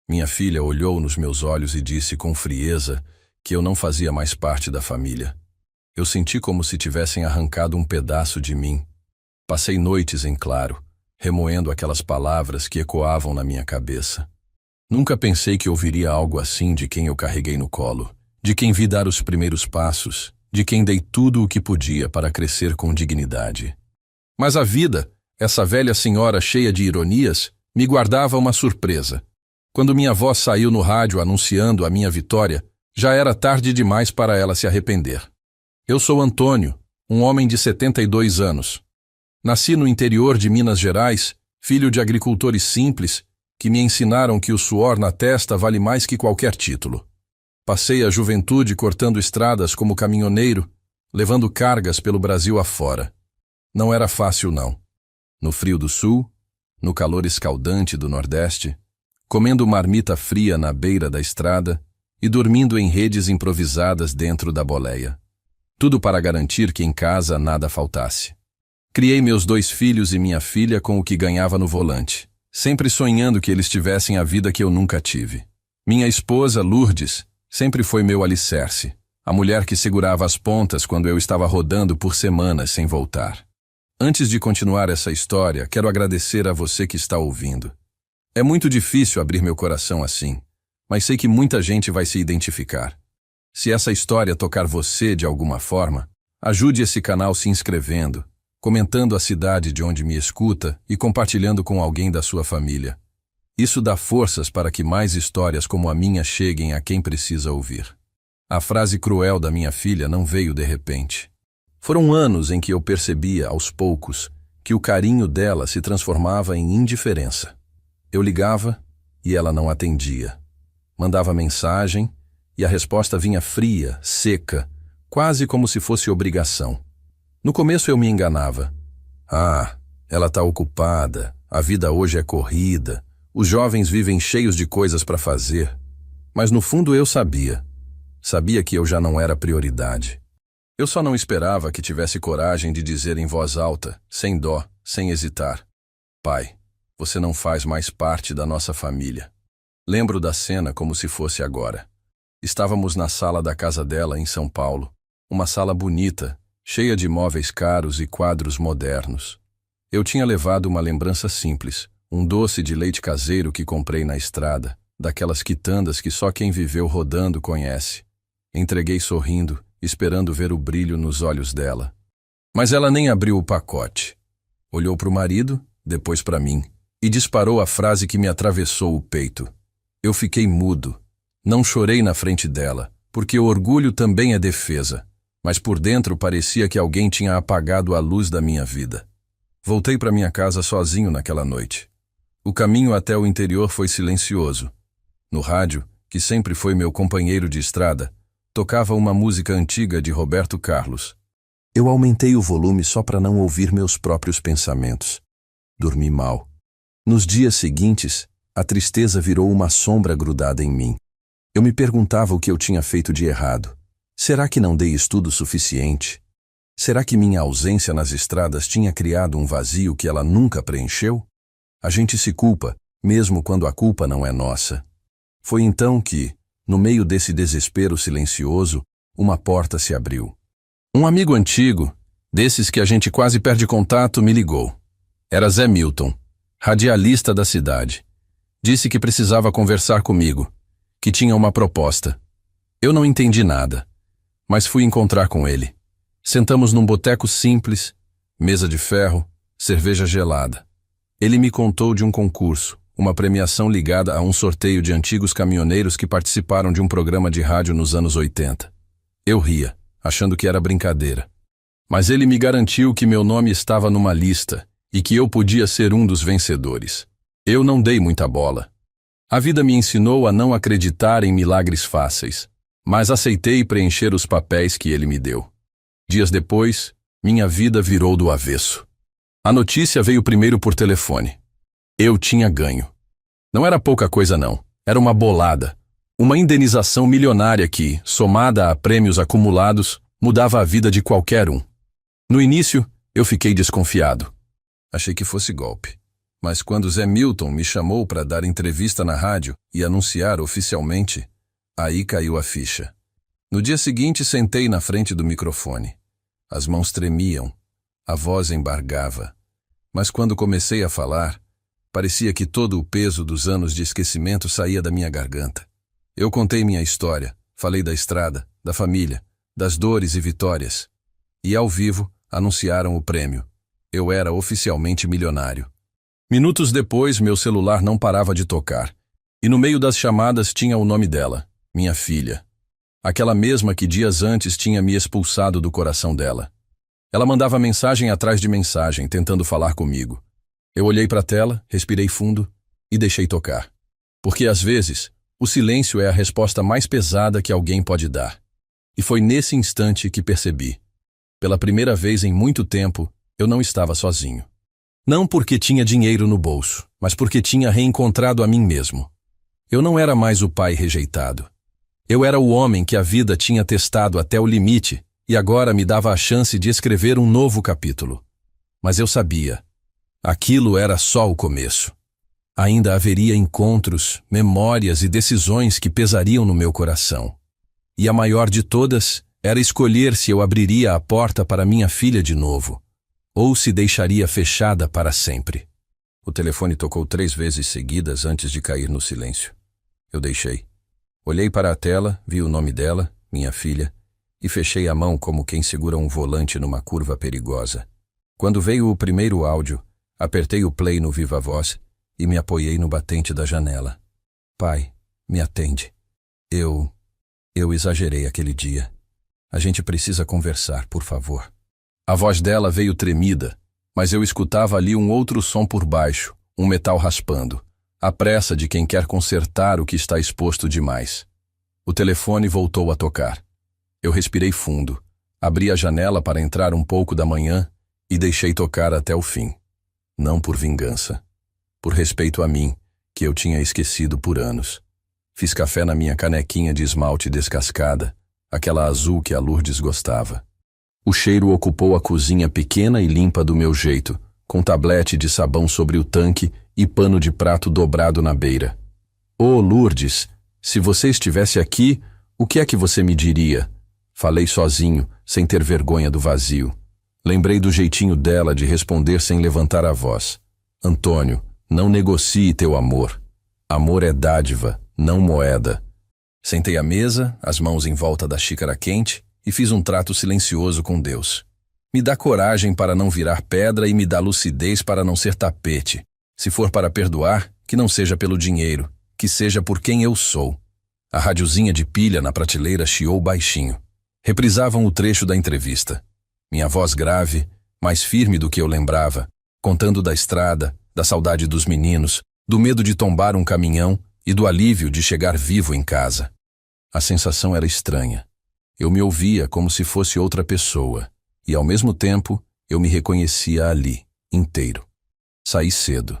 Minha filha olhou nos meus olhos e disse com frieza que eu não fazia mais parte da família. Eu senti como se tivessem arrancado um pedaço de mim. Passei noites em claro, remoendo aquelas palavras que ecoavam na minha cabeça. Nunca pensei que ouviria algo assim de quem eu carreguei no colo, de quem vi dar os primeiros passos, de quem dei tudo o que podia para crescer com dignidade. Mas a vida, essa velha senhora cheia de ironias, me guardava uma surpresa. Quando minha voz saiu no rádio anunciando a minha vitória, já era tarde demais para ela se arrepender. Eu sou Antônio, um homem de 72 anos. Nasci no interior de Minas Gerais, filho de agricultores simples, que me ensinaram que o suor na testa vale mais que qualquer título. Passei a juventude cortando estradas como caminhoneiro, levando cargas pelo Brasil afora. Não era fácil, não. No frio do sul, no calor escaldante do Nordeste, comendo marmita fria na beira da estrada e dormindo em redes improvisadas dentro da boleia. Tudo para garantir que em casa nada faltasse. Criei meus 2 filhos e minha filha com o que ganhava no volante, sempre sonhando que eles tivessem a vida que eu nunca tive. Minha esposa, Lourdes, sempre foi meu alicerce, a mulher que segurava as pontas quando eu estava rodando por semanas sem voltar. Antes de continuar essa história, quero agradecer a você que está ouvindo. É muito difícil abrir meu coração assim, mas sei que muita gente vai se identificar. Se essa história tocar você de alguma forma, ajude esse canal se inscrevendo, comentando a cidade de onde me escuta e compartilhando com alguém da sua família. Isso dá forças para que mais histórias como a minha cheguem a quem precisa ouvir. A frase cruel da minha filha não veio de repente. Foram anos em que eu percebia, aos poucos, que o carinho dela se transformava em indiferença. Eu ligava e ela não atendia. Mandava mensagem e a resposta vinha fria, seca, quase como se fosse obrigação. No começo eu me enganava. Ela está ocupada, a vida hoje é corrida, os jovens vivem cheios de coisas para fazer. Mas no fundo eu sabia. Sabia que eu já não era prioridade. Eu só não esperava que tivesse coragem de dizer em voz alta, sem dó, sem hesitar: Pai, você não faz mais parte da nossa família. Lembro da cena como se fosse agora. Estávamos na sala da casa dela em São Paulo, uma sala bonita, cheia de móveis caros e quadros modernos. Eu tinha levado uma lembrança simples, um doce de leite caseiro que comprei na estrada, daquelas quitandas que só quem viveu rodando conhece. Entreguei sorrindo, esperando ver o brilho nos olhos dela. Mas ela nem abriu o pacote. Olhou para o marido, depois para mim, e disparou a frase que me atravessou o peito. Eu fiquei mudo. Não chorei na frente dela, porque o orgulho também é defesa, mas por dentro parecia que alguém tinha apagado a luz da minha vida. Voltei para minha casa sozinho naquela noite. O caminho até o interior foi silencioso. No rádio, que sempre foi meu companheiro de estrada, tocava uma música antiga de Roberto Carlos. Eu aumentei o volume só para não ouvir meus próprios pensamentos. Dormi mal. Nos dias seguintes, a tristeza virou uma sombra grudada em mim. Eu me perguntava o que eu tinha feito de errado. Será que não dei estudo suficiente? Será que minha ausência nas estradas tinha criado um vazio que ela nunca preencheu? A gente se culpa, mesmo quando a culpa não é nossa. Foi então que, no meio desse desespero silencioso, uma porta se abriu. Um amigo antigo, desses que a gente quase perde contato, me ligou. Era Zé Milton, radialista da cidade. Disse que precisava conversar comigo, que tinha uma proposta. Eu não entendi nada, mas fui encontrar com ele. Sentamos num boteco simples, mesa de ferro, cerveja gelada. Ele me contou de um concurso, uma premiação ligada a um sorteio de antigos caminhoneiros que participaram de um programa de rádio nos anos 80. Eu ria, achando que era brincadeira. Mas ele me garantiu que meu nome estava numa lista e que eu podia ser um dos vencedores. Eu não dei muita bola. A vida me ensinou a não acreditar em milagres fáceis, mas aceitei preencher os papéis que ele me deu. Dias depois, minha vida virou do avesso. A notícia veio primeiro por telefone. Eu tinha ganho. Não era pouca coisa não, era uma bolada. Uma indenização milionária que, somada a prêmios acumulados, mudava a vida de qualquer um. No início, eu fiquei desconfiado. Achei que fosse golpe. Mas quando Zé Milton me chamou para dar entrevista na rádio e anunciar oficialmente, aí caiu a ficha. No dia seguinte, sentei na frente do microfone. As mãos tremiam, a voz embargava. Mas quando comecei a falar, parecia que todo o peso dos anos de esquecimento saía da minha garganta. Eu contei minha história, falei da estrada, da família, das dores e vitórias. E ao vivo, anunciaram o prêmio. Eu era oficialmente milionário. Minutos depois, meu celular não parava de tocar. E no meio das chamadas tinha o nome dela, minha filha. Aquela mesma que dias antes tinha me expulsado do coração dela. Ela mandava mensagem atrás de mensagem, tentando falar comigo. Eu olhei para a tela, respirei fundo e deixei tocar. Porque às vezes, o silêncio é a resposta mais pesada que alguém pode dar. E foi nesse instante que percebi. Pela primeira vez em muito tempo, eu não estava sozinho. Não porque tinha dinheiro no bolso, mas porque tinha reencontrado a mim mesmo. Eu não era mais o pai rejeitado. Eu era o homem que a vida tinha testado até o limite e agora me dava a chance de escrever um novo capítulo. Mas eu sabia. Aquilo era só o começo. Ainda haveria encontros, memórias e decisões que pesariam no meu coração. E a maior de todas era escolher se eu abriria a porta para minha filha de novo, ou se deixaria fechada para sempre. O telefone tocou 3 vezes seguidas antes de cair no silêncio. Eu deixei. Olhei para a tela, vi o nome dela, minha filha, e fechei a mão como quem segura um volante numa curva perigosa. Quando veio o primeiro áudio, apertei o play no Viva Voz e me apoiei no batente da janela. Pai, me atende. Eu exagerei aquele dia. A gente precisa conversar, por favor. A voz dela veio tremida, mas eu escutava ali um outro som por baixo, um metal raspando. A pressa de quem quer consertar o que está exposto demais. O telefone voltou a tocar. Eu respirei fundo, abri a janela para entrar um pouco da manhã e deixei tocar até o fim. Não por vingança. Por respeito a mim, que eu tinha esquecido por anos. Fiz café na minha canequinha de esmalte descascada, aquela azul que a Lourdes gostava. O cheiro ocupou a cozinha pequena e limpa do meu jeito, com tablete de sabão sobre o tanque e pano de prato dobrado na beira. "Ô, Lourdes, se você estivesse aqui, o que é que você me diria?" Falei sozinho, sem ter vergonha do vazio. Lembrei do jeitinho dela de responder sem levantar a voz. "Antônio, não negocie teu amor. Amor é dádiva, não moeda." Sentei à mesa, as mãos em volta da xícara quente, e fiz um trato silencioso com Deus. Me dá coragem para não virar pedra e me dá lucidez para não ser tapete. Se for para perdoar, que não seja pelo dinheiro, que seja por quem eu sou. A radiozinha de pilha na prateleira chiou baixinho. Reprisavam o trecho da entrevista. Minha voz grave, mais firme do que eu lembrava, contando da estrada, da saudade dos meninos, do medo de tombar um caminhão e do alívio de chegar vivo em casa. A sensação era estranha. Eu me ouvia como se fosse outra pessoa, e ao mesmo tempo eu me reconhecia ali, inteiro. Saí cedo.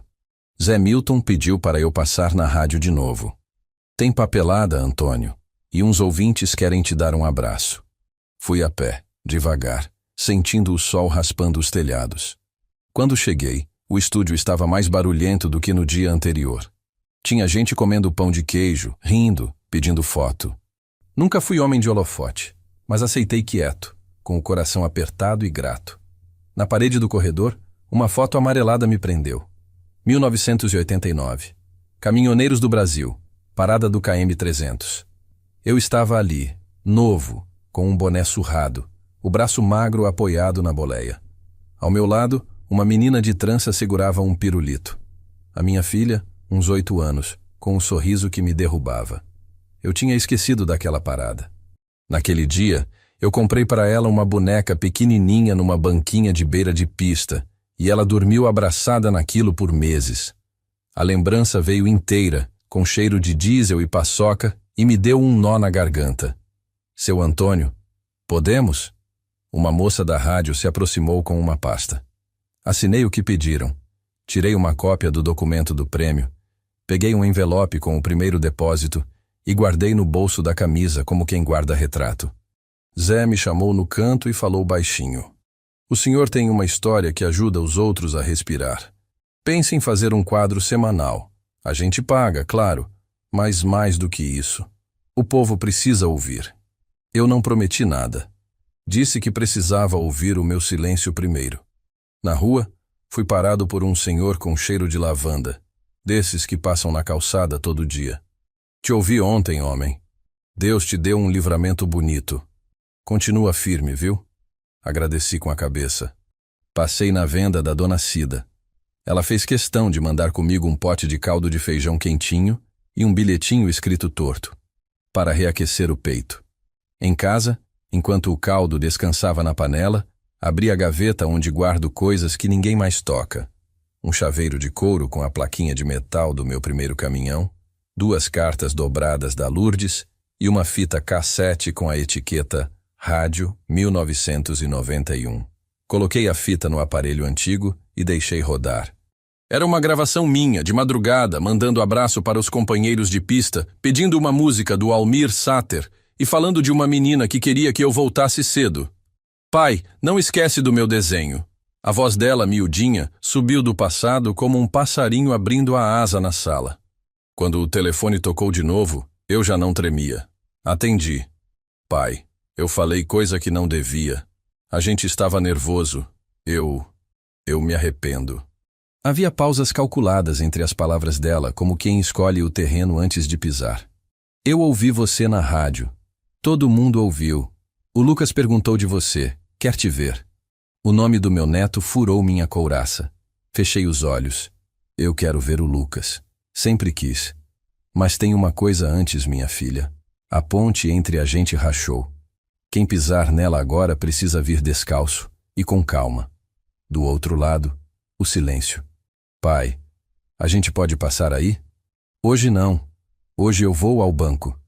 Zé Milton pediu para eu passar na rádio de novo. "Tem papelada, Antônio, e uns ouvintes querem te dar um abraço." Fui a pé, devagar, sentindo o sol raspando os telhados. Quando cheguei, o estúdio estava mais barulhento do que no dia anterior. Tinha gente comendo pão de queijo, rindo, pedindo foto. Nunca fui homem de holofote, mas aceitei quieto, com o coração apertado e grato. Na parede do corredor, uma foto amarelada me prendeu. 1989. Caminhoneiros do Brasil. Parada do KM-300. Eu estava ali, novo, com um boné surrado, o braço magro apoiado na boleia. Ao meu lado, uma menina de trança segurava um pirulito. A minha filha, uns 8 anos, com um sorriso que me derrubava. Eu tinha esquecido daquela parada. Naquele dia, eu comprei para ela uma boneca pequenininha numa banquinha de beira de pista, e ela dormiu abraçada naquilo por meses. A lembrança veio inteira, com cheiro de diesel e paçoca, e me deu um nó na garganta. "Seu Antônio, podemos?" Uma moça da rádio se aproximou com uma pasta. Assinei o que pediram. Tirei uma cópia do documento do prêmio, peguei um envelope com o primeiro depósito e guardei no bolso da camisa como quem guarda retrato. Zé me chamou no canto e falou baixinho. "O senhor tem uma história que ajuda os outros a respirar. Pense em fazer um quadro semanal. A gente paga, claro, mas mais do que isso. O povo precisa ouvir. Eu não prometi nada. Disse que precisava ouvir o meu silêncio primeiro. Na rua, fui parado por um senhor com cheiro de lavanda, desses que passam na calçada todo dia. Te ouvi ontem, homem. Deus te deu um livramento bonito. Continua firme, viu? Agradeci com a cabeça. Passei na venda da dona Cida. Ela fez questão de mandar comigo um pote de caldo de feijão quentinho e um bilhetinho escrito torto, para reaquecer o peito. Em casa, enquanto o caldo descansava na panela, abri a gaveta onde guardo coisas que ninguém mais toca. Um chaveiro de couro com a plaquinha de metal do meu primeiro caminhão, 2 cartas dobradas da Lourdes e uma fita cassete com a etiqueta Rádio 1991. Coloquei a fita no aparelho antigo e deixei rodar. Era uma gravação minha, de madrugada, mandando abraço para os companheiros de pista, pedindo uma música do Almir Sater e falando de uma menina que queria que eu voltasse cedo. Pai, não esquece do meu desenho. A voz dela, miudinha, subiu do passado como um passarinho abrindo a asa na sala. Quando o telefone tocou de novo, eu já não tremia. Atendi. Pai, eu falei coisa que não devia. A gente estava nervoso. Eu me arrependo. Havia pausas calculadas entre as palavras dela, como quem escolhe o terreno antes de pisar. Eu ouvi você na rádio. Todo mundo ouviu. O Lucas perguntou de você. Quer te ver. O nome do meu neto furou minha couraça. Fechei os olhos. Eu quero ver o Lucas. Sempre quis. Mas tem uma coisa antes, minha filha. A ponte entre a gente rachou. Quem pisar nela agora precisa vir descalço e com calma. Do outro lado, o silêncio. Pai, a gente pode passar aí? Hoje não. Hoje eu vou ao banco.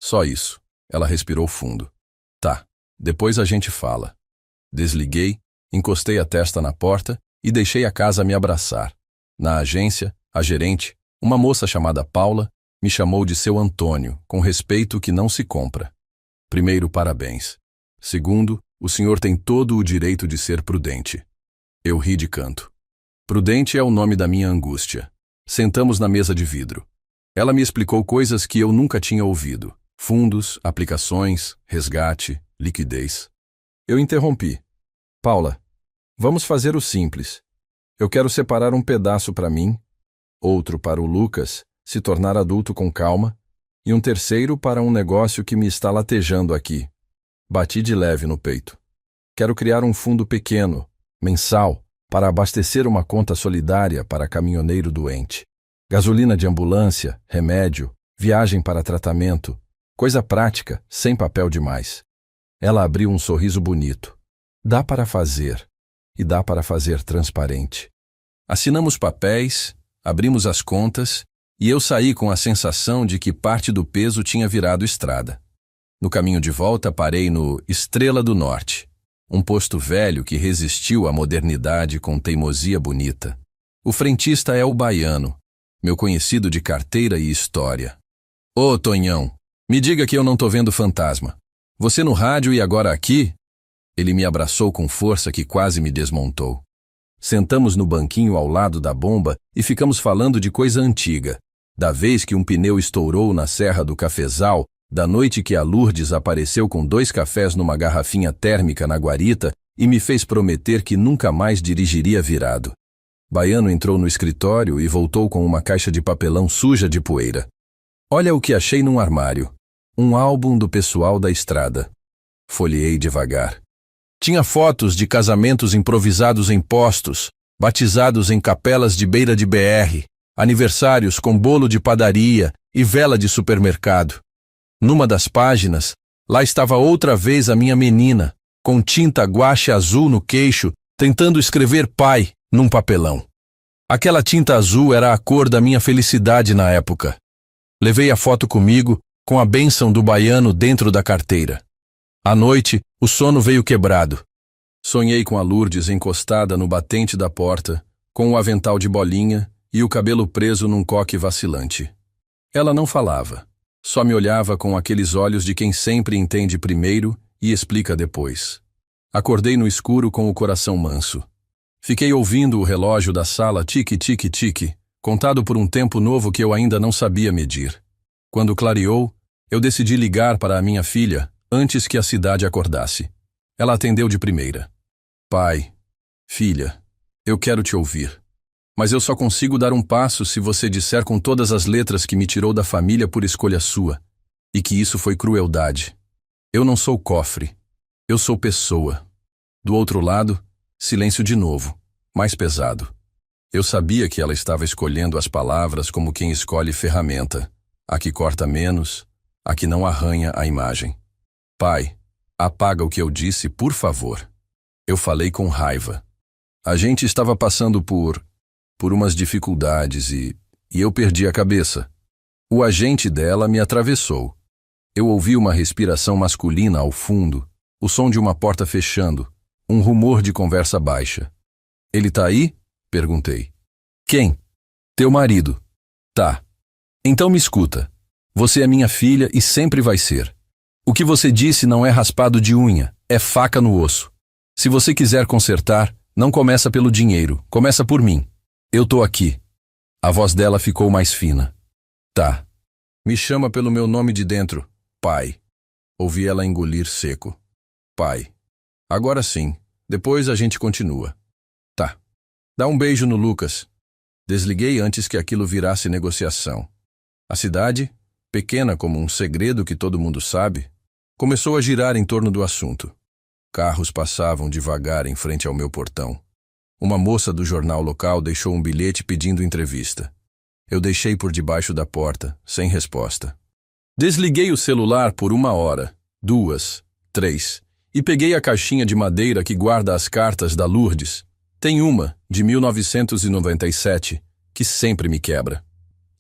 Só isso. Ela respirou fundo. Tá, depois a gente fala. Desliguei, encostei a testa na porta e deixei a casa me abraçar. Na agência, a gerente, uma moça chamada Paula, me chamou de seu Antônio, com respeito que não se compra. Primeiro, parabéns. Segundo, o senhor tem todo o direito de ser prudente. Eu ri de canto. Prudente é o nome da minha angústia. Sentamos na mesa de vidro. Ela me explicou coisas que eu nunca tinha ouvido. Fundos, aplicações, resgate, liquidez. Eu interrompi. Paula, vamos fazer o simples. Eu quero separar um pedaço para mim, outro para o Lucas, se tornar adulto com calma, e um terceiro para um negócio que me está latejando aqui. Bati de leve no peito. Quero criar um fundo pequeno, mensal, para abastecer uma conta solidária para caminhoneiro doente. Gasolina de ambulância, remédio, viagem para tratamento, coisa prática, sem papel demais. Ela abriu um sorriso bonito. Dá para fazer, e dá para fazer transparente. Assinamos papéis, abrimos as contas, e eu saí com a sensação de que parte do peso tinha virado estrada. No caminho de volta parei no Estrela do Norte, um posto velho que resistiu à modernidade com teimosia bonita. O frentista é o Baiano, meu conhecido de carteira e história. Ô, Tonhão, me diga que eu não tô vendo fantasma. Você no rádio e agora aqui? Ele me abraçou com força que quase me desmontou. Sentamos no banquinho ao lado da bomba e ficamos falando de coisa antiga, da vez que um pneu estourou na Serra do Cafezal, da noite que a Lourdes apareceu com 2 cafés numa garrafinha térmica na guarita e me fez prometer que nunca mais dirigiria virado. Baiano entrou no escritório e voltou com uma caixa de papelão suja de poeira. Olha o que achei num armário. Um álbum do pessoal da estrada. Folheei devagar. Tinha fotos de casamentos improvisados em postos, batizados em capelas de beira de BR, aniversários com bolo de padaria e vela de supermercado. Numa das páginas, lá estava outra vez a minha menina, com tinta guache azul no queixo, tentando escrever pai num papelão. Aquela tinta azul era a cor da minha felicidade na época. Levei a foto comigo, com a bênção do Baiano dentro da carteira. À noite, o sono veio quebrado. Sonhei com a Lourdes encostada no batente da porta, com o avental de bolinha e o cabelo preso num coque vacilante. Ela não falava. Só me olhava com aqueles olhos de quem sempre entende primeiro e explica depois. Acordei no escuro com o coração manso. Fiquei ouvindo o relógio da sala tique-tique-tique, contado por um tempo novo que eu ainda não sabia medir. Quando clareou, eu decidi ligar para a minha filha antes que a cidade acordasse. Ela atendeu de primeira. Pai, filha, eu quero te ouvir. Mas eu só consigo dar um passo se você disser com todas as letras que me tirou da família por escolha sua, e que isso foi crueldade. Eu não sou cofre. Eu sou pessoa. Do outro lado, silêncio de novo, mais pesado. Eu sabia que ela estava escolhendo as palavras como quem escolhe ferramenta, a que corta menos, a que não arranha a imagem. Pai, apaga o que eu disse, por favor. Eu falei com raiva. A gente estava passando por umas dificuldades e eu perdi a cabeça. O agente dela me atravessou. Eu ouvi uma respiração masculina ao fundo, o som de uma porta fechando, um rumor de conversa baixa. Ele tá aí? Perguntei. Quem? Teu marido. Tá. Então me escuta. Você é minha filha e sempre vai ser. O que você disse não é raspado de unha, é faca no osso. Se você quiser consertar, não começa pelo dinheiro, começa por mim. Eu tô aqui. A voz dela ficou mais fina. Tá. Me chama pelo meu nome de dentro, pai. Ouvi ela engolir seco. Pai. Agora sim, depois a gente continua. Tá. Dá um beijo no Lucas. Desliguei antes que aquilo virasse negociação. A cidade, pequena como um segredo que todo mundo sabe, começou a girar em torno do assunto. Carros passavam devagar em frente ao meu portão. Uma moça do jornal local deixou um bilhete pedindo entrevista. Eu deixei por debaixo da porta, sem resposta. Desliguei o celular por 1 hora, 2, 3, e peguei a caixinha de madeira que guarda as cartas da Lourdes. Tem uma, de 1997, que sempre me quebra.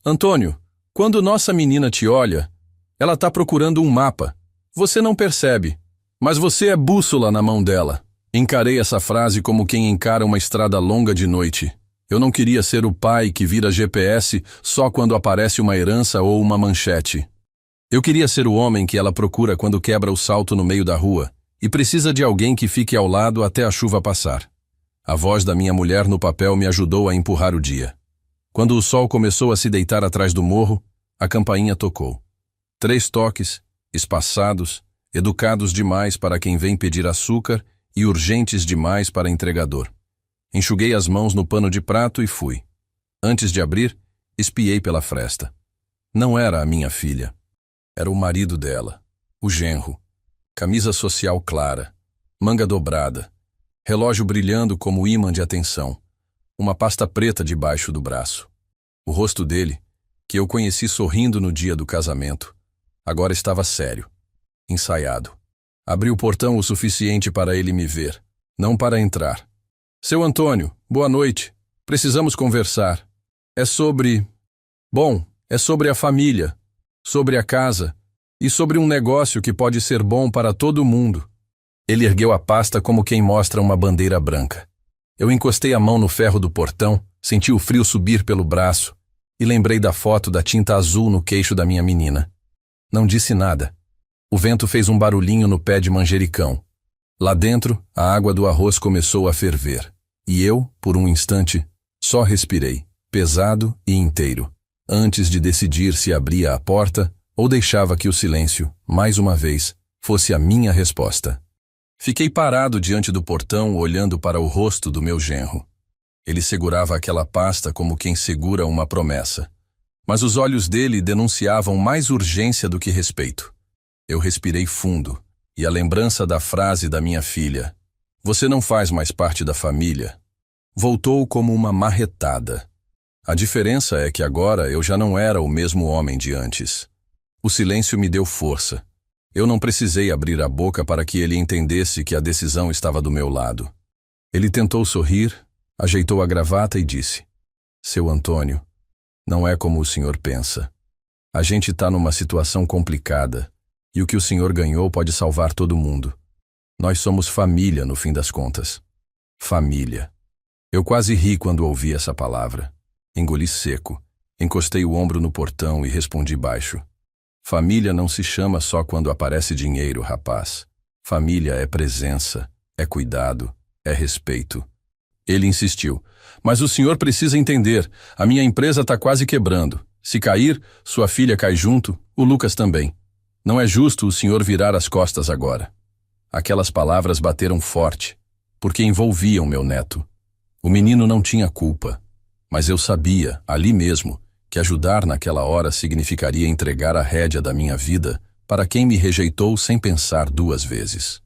Antônio, quando nossa menina te olha, ela tá procurando um mapa. Você não percebe, mas você é bússola na mão dela. Encarei essa frase como quem encara uma estrada longa de noite. Eu não queria ser o pai que vira GPS só quando aparece uma herança ou uma manchete. Eu queria ser o homem que ela procura quando quebra o salto no meio da rua e precisa de alguém que fique ao lado até a chuva passar. A voz da minha mulher no papel me ajudou a empurrar o dia. Quando o sol começou a se deitar atrás do morro, a campainha tocou. 3 toques, espaçados, educados demais para quem vem pedir açúcar e urgentes demais para entregador. Enxuguei as mãos no pano de prato e fui. Antes de abrir, espiei pela fresta. Não era a minha filha. Era o marido dela, o genro. Camisa social clara, manga dobrada, relógio brilhando como ímã de atenção, uma pasta preta debaixo do braço. O rosto dele, que eu conheci sorrindo no dia do casamento, agora estava sério, ensaiado. Abri o portão o suficiente para ele me ver, não para entrar. Seu Antônio, boa noite. Precisamos conversar. É sobre a família, sobre a casa e sobre um negócio que pode ser bom para todo mundo. Ele ergueu a pasta como quem mostra uma bandeira branca. Eu encostei a mão no ferro do portão, senti o frio subir pelo braço e lembrei da foto da tinta azul no queixo da minha menina. Não disse nada. O vento fez um barulhinho no pé de manjericão. Lá dentro, a água do arroz começou a ferver. E eu, por um instante, só respirei, pesado e inteiro, antes de decidir se abria a porta ou deixava que o silêncio, mais uma vez, fosse a minha resposta. Fiquei parado diante do portão, olhando para o rosto do meu genro. Ele segurava aquela pasta como quem segura uma promessa. Mas os olhos dele denunciavam mais urgência do que respeito. Eu respirei fundo, e a lembrança da frase da minha filha, "Você não faz mais parte da família", voltou como uma marretada. A diferença é que agora eu já não era o mesmo homem de antes. O silêncio me deu força. Eu não precisei abrir a boca para que ele entendesse que a decisão estava do meu lado. Ele tentou sorrir, ajeitou a gravata e disse, "Seu Antônio, não é como o senhor pensa. A gente está numa situação complicada, e o que o senhor ganhou pode salvar todo mundo. Nós somos família, no fim das contas. Família." Eu quase ri quando ouvi essa palavra. Engoli seco, encostei o ombro no portão e respondi baixo. Família não se chama só quando aparece dinheiro, rapaz. Família é presença, é cuidado, é respeito. Ele insistiu. Mas o senhor precisa entender, a minha empresa está quase quebrando. Se cair, sua filha cai junto, o Lucas também. Não é justo o senhor virar as costas agora. Aquelas palavras bateram forte, porque envolviam meu neto. O menino não tinha culpa, mas eu sabia, ali mesmo, que ajudar naquela hora significaria entregar a rédea da minha vida para quem me rejeitou sem pensar 2 vezes.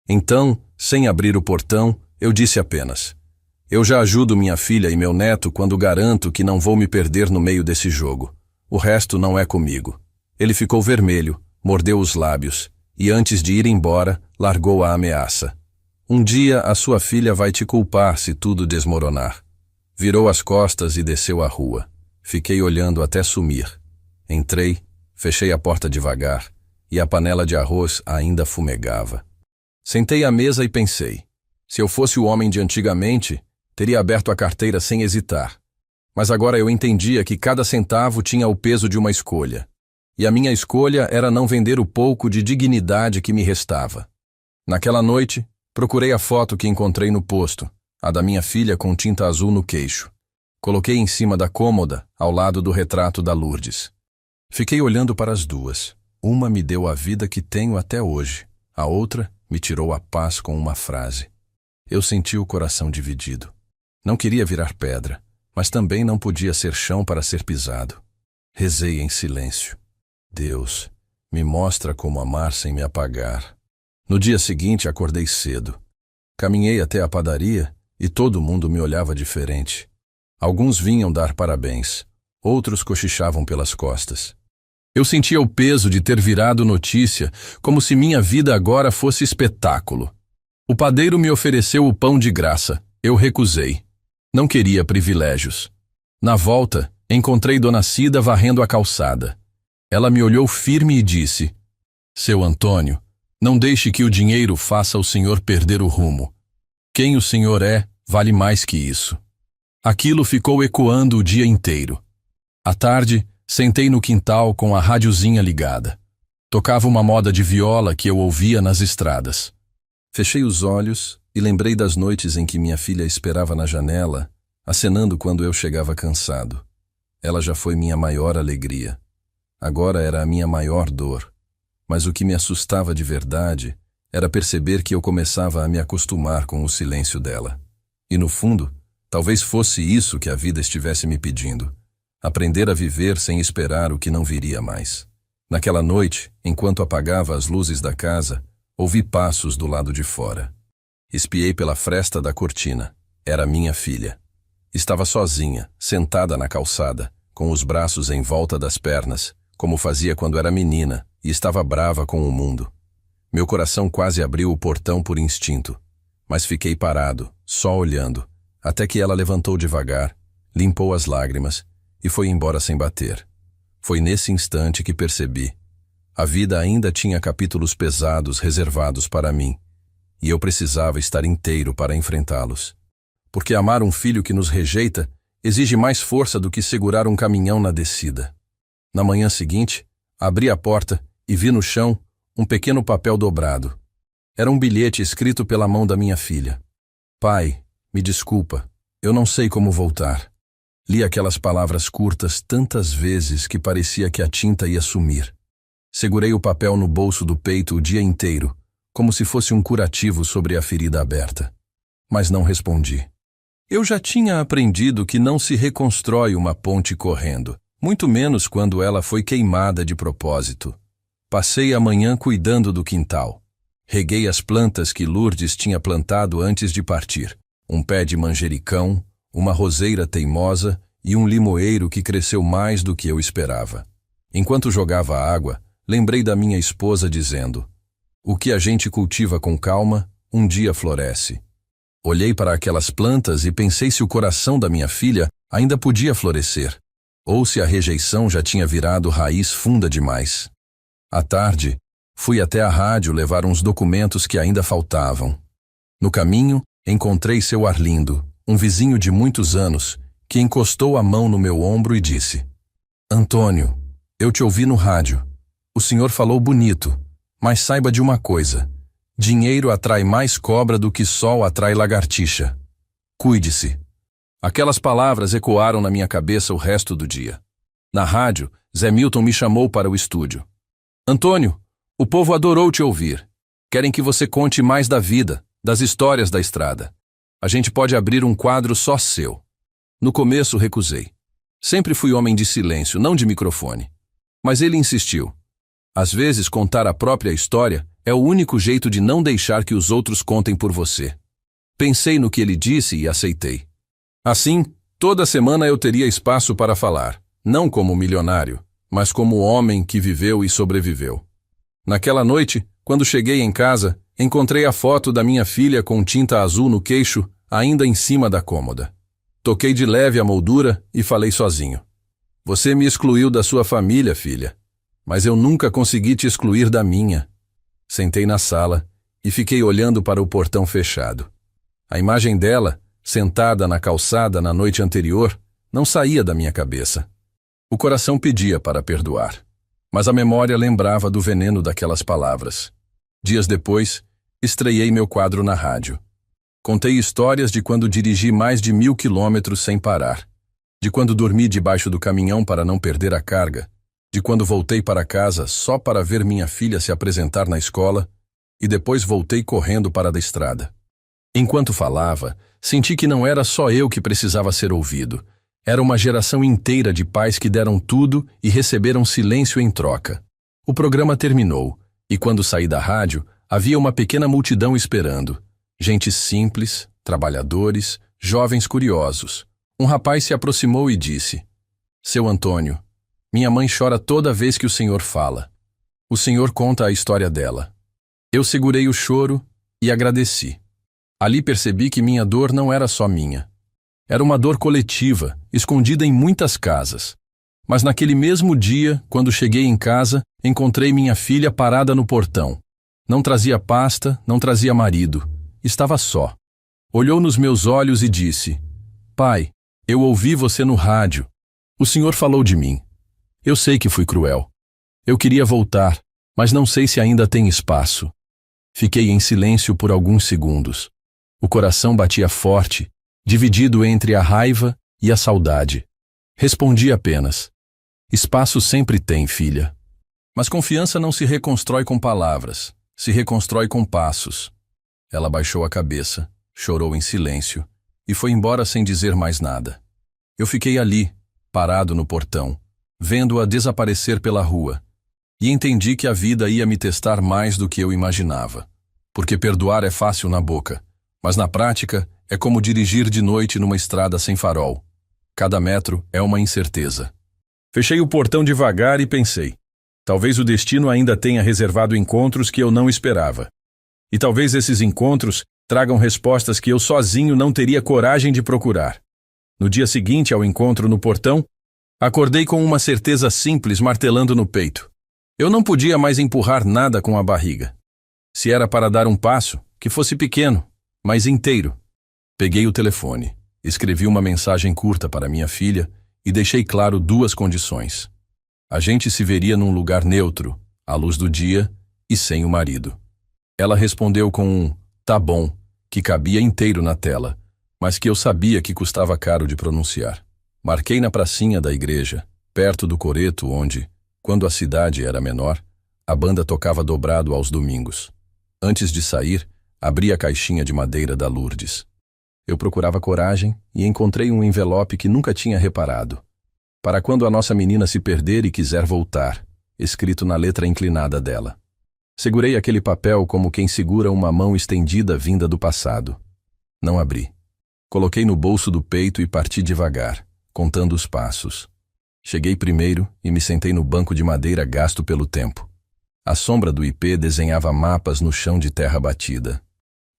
Então, sem abrir o portão, eu disse apenas: eu já ajudo minha filha e meu neto quando garanto que não vou me perder no meio desse jogo. O resto não é comigo. Ele ficou vermelho, mordeu os lábios e, antes de ir embora, largou a ameaça. Um dia a sua filha vai te culpar se tudo desmoronar. Virou as costas e desceu a rua. Fiquei olhando até sumir. Entrei, fechei a porta devagar e a panela de arroz ainda fumegava. Sentei à mesa e pensei: se eu fosse o homem de antigamente, teria aberto a carteira sem hesitar. Mas agora eu entendia que cada centavo tinha o peso de uma escolha. E a minha escolha era não vender o pouco de dignidade que me restava. Naquela noite, procurei a foto que encontrei no posto, a da minha filha com tinta azul no queixo. Coloquei em cima da cômoda, ao lado do retrato da Lourdes. Fiquei olhando para as duas. Uma me deu a vida que tenho até hoje. A outra me tirou a paz com uma frase. Eu senti o coração dividido. Não queria virar pedra, mas também não podia ser chão para ser pisado. Rezei em silêncio. Deus, me mostra como amar sem me apagar. No dia seguinte acordei cedo. Caminhei até a padaria e todo mundo me olhava diferente. Alguns vinham dar parabéns, outros cochichavam pelas costas. Eu sentia o peso de ter virado notícia, como se minha vida agora fosse espetáculo. O padeiro me ofereceu o pão de graça. Eu recusei. Não queria privilégios. Na volta, encontrei Dona Cida varrendo a calçada. Ela me olhou firme e disse: seu Antônio, não deixe que o dinheiro faça o senhor perder o rumo. Quem o senhor é, vale mais que isso. Aquilo ficou ecoando o dia inteiro. À tarde, sentei no quintal com a radiozinha ligada. Tocava uma moda de viola que eu ouvia nas estradas. Fechei os olhos e lembrei das noites em que minha filha esperava na janela, acenando quando eu chegava cansado. Ela já foi minha maior alegria. Agora era a minha maior dor. Mas o que me assustava de verdade era perceber que eu começava a me acostumar com o silêncio dela. E no fundo, talvez fosse isso que a vida estivesse me pedindo. Aprender a viver sem esperar o que não viria mais. Naquela noite, enquanto apagava as luzes da casa, ouvi passos do lado de fora. Espiei pela fresta da cortina. Era minha filha. Estava sozinha, sentada na calçada, com os braços em volta das pernas, como fazia quando era menina, e estava brava com o mundo. Meu coração quase abriu o portão por instinto, mas fiquei parado, só olhando, até que ela levantou devagar, limpou as lágrimas e foi embora sem bater. Foi nesse instante que percebi. A vida ainda tinha capítulos pesados reservados para mim, e eu precisava estar inteiro para enfrentá-los. Porque amar um filho que nos rejeita exige mais força do que segurar um caminhão na descida. Na manhã seguinte, abri a porta e vi no chão um pequeno papel dobrado. Era um bilhete escrito pela mão da minha filha. Pai, me desculpa, eu não sei como voltar. Li aquelas palavras curtas tantas vezes que parecia que a tinta ia sumir. Segurei o papel no bolso do peito o dia inteiro, como se fosse um curativo sobre a ferida aberta. Mas não respondi. Eu já tinha aprendido que não se reconstrói uma ponte correndo, muito menos quando ela foi queimada de propósito. Passei a manhã cuidando do quintal. Reguei as plantas que Lourdes tinha plantado antes de partir. Um pé de manjericão, uma roseira teimosa e um limoeiro que cresceu mais do que eu esperava. Enquanto jogava água, lembrei da minha esposa dizendo: o que a gente cultiva com calma, um dia floresce. Olhei para aquelas plantas e pensei se o coração da minha filha ainda podia florescer, ou se a rejeição já tinha virado raiz funda demais. À tarde, fui até a rádio levar uns documentos que ainda faltavam. No caminho, encontrei seu Arlindo, um vizinho de muitos anos, que encostou a mão no meu ombro e disse: Antônio, eu te ouvi no rádio. O senhor falou bonito, mas saiba de uma coisa: dinheiro atrai mais cobra do que sol atrai lagartixa. Cuide-se. Aquelas palavras ecoaram na minha cabeça o resto do dia. Na rádio, Zé Milton me chamou para o estúdio. Antônio, o povo adorou te ouvir. Querem que você conte mais da vida, das histórias da estrada. A gente pode abrir um quadro só seu. No começo, recusei. Sempre fui homem de silêncio, não de microfone. Mas ele insistiu. Às vezes, contar a própria história é o único jeito de não deixar que os outros contem por você. Pensei no que ele disse e aceitei. Assim, toda semana eu teria espaço para falar, não como milionário, mas como homem que viveu e sobreviveu. Naquela noite, quando cheguei em casa, encontrei a foto da minha filha com tinta azul no queixo, ainda em cima da cômoda. Toquei de leve a moldura e falei sozinho. Você me excluiu da sua família, filha, mas eu nunca consegui te excluir da minha. Sentei na sala e fiquei olhando para o portão fechado. A imagem dela, sentada na calçada na noite anterior, não saía da minha cabeça. O coração pedia para perdoar, mas a memória lembrava do veneno daquelas palavras. Dias depois, estreiei meu quadro na rádio. Contei histórias de quando dirigi mais de 1000 quilômetros sem parar, de quando dormi debaixo do caminhão para não perder a carga, de quando voltei para casa só para ver minha filha se apresentar na escola e depois voltei correndo para a estrada. Enquanto falava, senti que não era só eu que precisava ser ouvido. Era uma geração inteira de pais que deram tudo e receberam silêncio em troca. O programa terminou, e quando saí da rádio, havia uma pequena multidão esperando. Gente simples, trabalhadores, jovens curiosos. Um rapaz se aproximou e disse: Seu Antônio, minha mãe chora toda vez que o senhor fala. O senhor conta a história dela. Eu segurei o choro e agradeci. Ali percebi que minha dor não era só minha. Era uma dor coletiva, escondida em muitas casas. Mas naquele mesmo dia, quando cheguei em casa, encontrei minha filha parada no portão. Não trazia pasta, não trazia marido. Estava só. Olhou nos meus olhos e disse: Pai, eu ouvi você no rádio. O senhor falou de mim. Eu sei que fui cruel. Eu queria voltar, mas não sei se ainda tem espaço. Fiquei em silêncio por alguns segundos. O coração batia forte, dividido entre a raiva e a saudade. Respondi apenas: Espaço sempre tem, filha. Mas confiança não se reconstrói com palavras, se reconstrói com passos. Ela baixou a cabeça, chorou em silêncio e foi embora sem dizer mais nada. Eu fiquei ali, parado no portão, vendo-a desaparecer pela rua, e entendi que a vida ia me testar mais do que eu imaginava. Porque perdoar é fácil na boca, mas na prática é como dirigir de noite numa estrada sem farol. Cada metro é uma incerteza. Fechei o portão devagar e pensei: talvez o destino ainda tenha reservado encontros que eu não esperava. E talvez esses encontros tragam respostas que eu sozinho não teria coragem de procurar. No dia seguinte ao encontro no portão, acordei com uma certeza simples martelando no peito. Eu não podia mais empurrar nada com a barriga. Se era para dar um passo, que fosse pequeno, mas inteiro. Peguei o telefone, escrevi uma mensagem curta para minha filha e deixei claro 2 condições. A gente se veria num lugar neutro, à luz do dia e sem o marido. Ela respondeu com um "tá bom", que cabia inteiro na tela, mas que eu sabia que custava caro de pronunciar. Marquei na pracinha da igreja, perto do coreto onde, quando a cidade era menor, a banda tocava dobrado aos domingos. Antes de sair, abri a caixinha de madeira da Lourdes. Eu procurava coragem e encontrei um envelope que nunca tinha reparado. Para quando a nossa menina se perder e quiser voltar, escrito na letra inclinada dela. Segurei aquele papel como quem segura uma mão estendida vinda do passado. Não abri. Coloquei no bolso do peito e parti devagar, contando os passos. Cheguei primeiro e me sentei no banco de madeira gasto pelo tempo. A sombra do ipê desenhava mapas no chão de terra batida.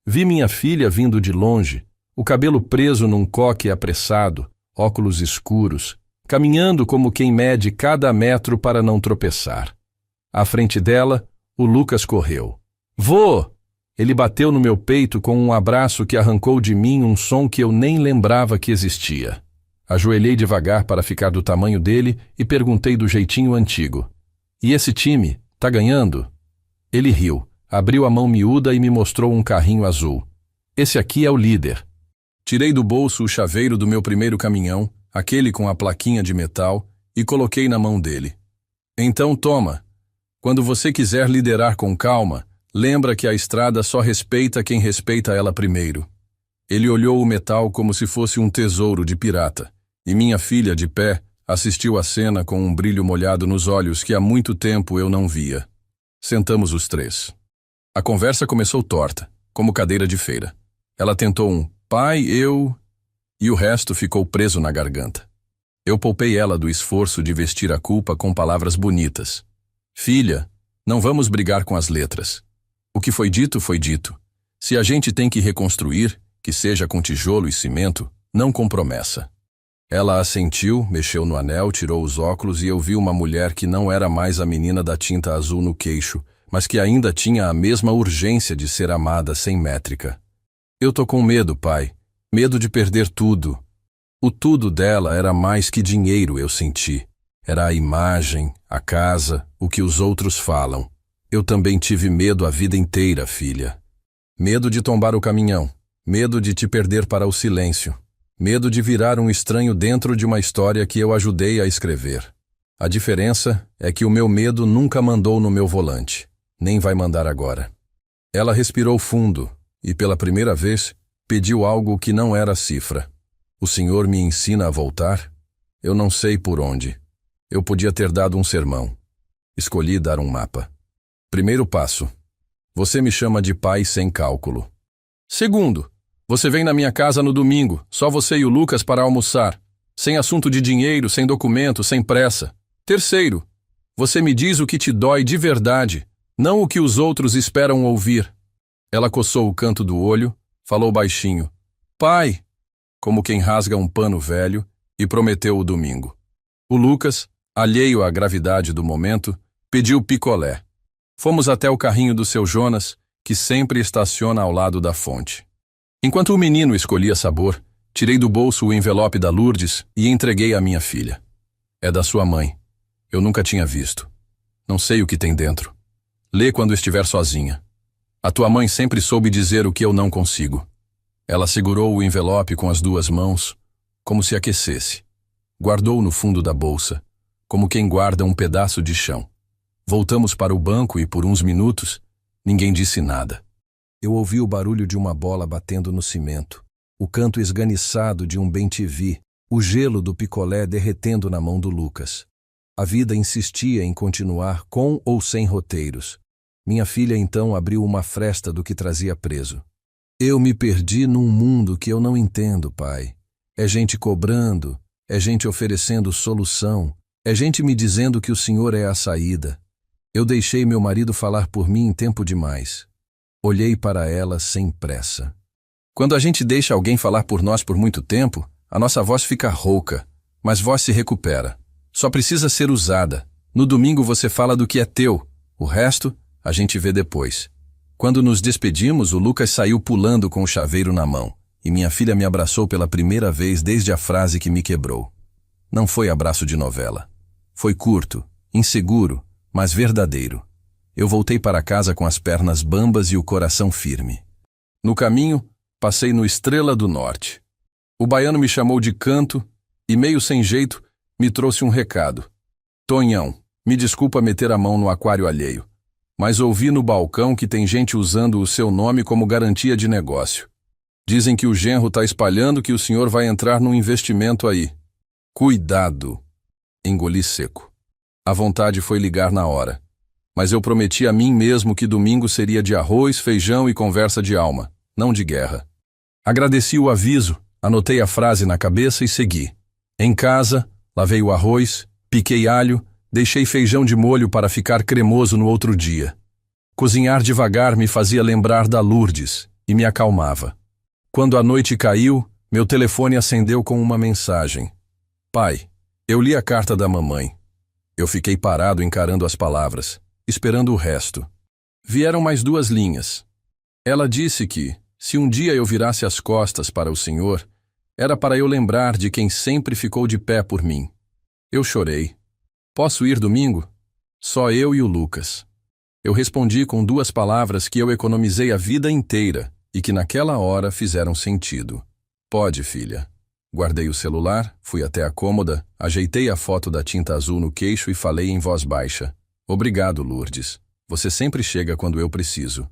Vi minha filha vindo de longe, o cabelo preso num coque apressado, óculos escuros, caminhando como quem mede cada metro para não tropeçar. À frente dela, o Lucas correu. Vô! Ele bateu no meu peito com um abraço que arrancou de mim um som que eu nem lembrava que existia. Ajoelhei devagar para ficar do tamanho dele e perguntei do jeitinho antigo: E esse time, tá ganhando? Ele riu, abriu a mão miúda e me mostrou um carrinho azul. Esse aqui é o líder. Tirei do bolso o chaveiro do meu primeiro caminhão, aquele com a plaquinha de metal, e coloquei na mão dele. Então toma. Quando você quiser liderar com calma, lembra que a estrada só respeita quem respeita ela primeiro. Ele olhou o metal como se fosse um tesouro de pirata, e minha filha, de pé, assistiu à cena com um brilho molhado nos olhos que há muito tempo eu não via. Sentamos os três. A conversa começou torta, como cadeira de feira. Ela tentou um "pai, eu..." e o resto ficou preso na garganta. Eu poupei ela do esforço de vestir a culpa com palavras bonitas. Filha, não vamos brigar com as letras. O que foi dito, foi dito. Se a gente tem que reconstruir, que seja com tijolo e cimento, não com promessa. Ela assentiu, mexeu no anel, tirou os óculos e eu vi uma mulher que não era mais a menina da tinta azul no queixo, mas que ainda tinha a mesma urgência de ser amada sem métrica. Eu tô com medo, pai. Medo de perder tudo. O tudo dela era mais que dinheiro, eu senti. Era a imagem, a casa, o que os outros falam. Eu também tive medo a vida inteira, filha. Medo de tombar o caminhão. Medo de te perder para o silêncio. Medo de virar um estranho dentro de uma história que eu ajudei a escrever. A diferença é que o meu medo nunca mandou no meu volante. Nem vai mandar agora. Ela respirou fundo e, pela primeira vez, pediu algo que não era cifra. O senhor me ensina a voltar? Eu não sei por onde. Eu podia ter dado um sermão. Escolhi dar um mapa. Primeiro passo. Você me chama de pai sem cálculo. Segundo. Você vem na minha casa no domingo, só você e o Lucas para almoçar. Sem assunto de dinheiro, sem documento, sem pressa. Terceiro. Você me diz o que te dói de verdade, não o que os outros esperam ouvir. Ela coçou o canto do olho, falou baixinho. Pai! Como quem rasga um pano velho, e prometeu o domingo. O Lucas, alheio à gravidade do momento, pediu picolé. Fomos até o carrinho do seu Jonas, que sempre estaciona ao lado da fonte. Enquanto o menino escolhia sabor, tirei do bolso o envelope da Lourdes e entreguei à minha filha. É da sua mãe. Eu nunca tinha visto. Não sei o que tem dentro. Lê quando estiver sozinha. A tua mãe sempre soube dizer o que eu não consigo. Ela segurou o envelope com as duas mãos, como se aquecesse. Guardou no fundo da bolsa, como quem guarda um pedaço de chão. Voltamos para o banco e, por uns minutos, ninguém disse nada. Eu ouvi o barulho de uma bola batendo no cimento, o canto esganiçado de um bem-te-vi, o gelo do picolé derretendo na mão do Lucas. A vida insistia em continuar com ou sem roteiros. Minha filha então abriu uma fresta do que trazia preso. Eu me perdi num mundo que eu não entendo, pai. É gente cobrando, é gente oferecendo solução, é gente me dizendo que o senhor é a saída. Eu deixei meu marido falar por mim em tempo demais. Olhei para ela sem pressa. Quando a gente deixa alguém falar por nós por muito tempo, a nossa voz fica rouca, mas voz se recupera. Só precisa ser usada. No domingo você fala do que é teu, o resto a gente vê depois. Quando nos despedimos, o Lucas saiu pulando com o chaveiro na mão, e minha filha me abraçou pela primeira vez desde a frase que me quebrou. Não foi abraço de novela. Foi curto, inseguro, mas verdadeiro. Eu voltei para casa com as pernas bambas e o coração firme. No caminho, passei no Estrela do Norte. O baiano me chamou de canto e, meio sem jeito, me trouxe um recado. Tonhão, me desculpa meter a mão no aquário alheio, mas ouvi no balcão que tem gente usando o seu nome como garantia de negócio. Dizem que o genro tá espalhando que o senhor vai entrar num investimento aí. Cuidado! Engoli seco. A vontade foi ligar na hora. Mas eu prometi a mim mesmo que domingo seria de arroz, feijão e conversa de alma, não de guerra. Agradeci o aviso, anotei a frase na cabeça e segui. Em casa, lavei o arroz, piquei alho, deixei feijão de molho para ficar cremoso no outro dia. Cozinhar devagar me fazia lembrar da Lourdes e me acalmava. Quando a noite caiu, meu telefone acendeu com uma mensagem. Pai, eu li a carta da mamãe. Eu fiquei parado encarando as palavras, esperando o resto. Vieram mais 2 linhas. Ela disse que, se um dia eu virasse as costas para o senhor, era para eu lembrar de quem sempre ficou de pé por mim. Eu chorei. Posso ir domingo? Só eu e o Lucas. Eu respondi com 2 palavras que eu economizei a vida inteira e que naquela hora fizeram sentido. Pode, filha. Guardei o celular, fui até a cômoda, ajeitei a foto da tinta azul no queixo e falei em voz baixa. Obrigado, Lourdes. Você sempre chega quando eu preciso.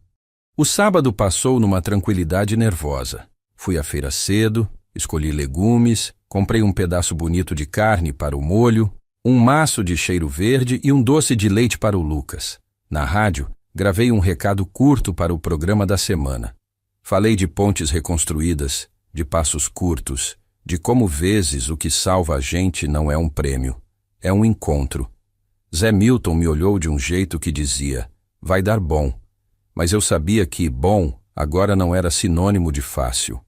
O sábado passou numa tranquilidade nervosa. Fui à feira cedo, escolhi legumes, comprei um pedaço bonito de carne para o molho, um maço de cheiro verde e um doce de leite para o Lucas. Na rádio, gravei um recado curto para o programa da semana. Falei de pontes reconstruídas, de passos curtos, de como vezes o que salva a gente não é um prêmio, é um encontro. Zé Milton me olhou de um jeito que dizia, vai dar bom. Mas eu sabia que bom agora não era sinônimo de fácil.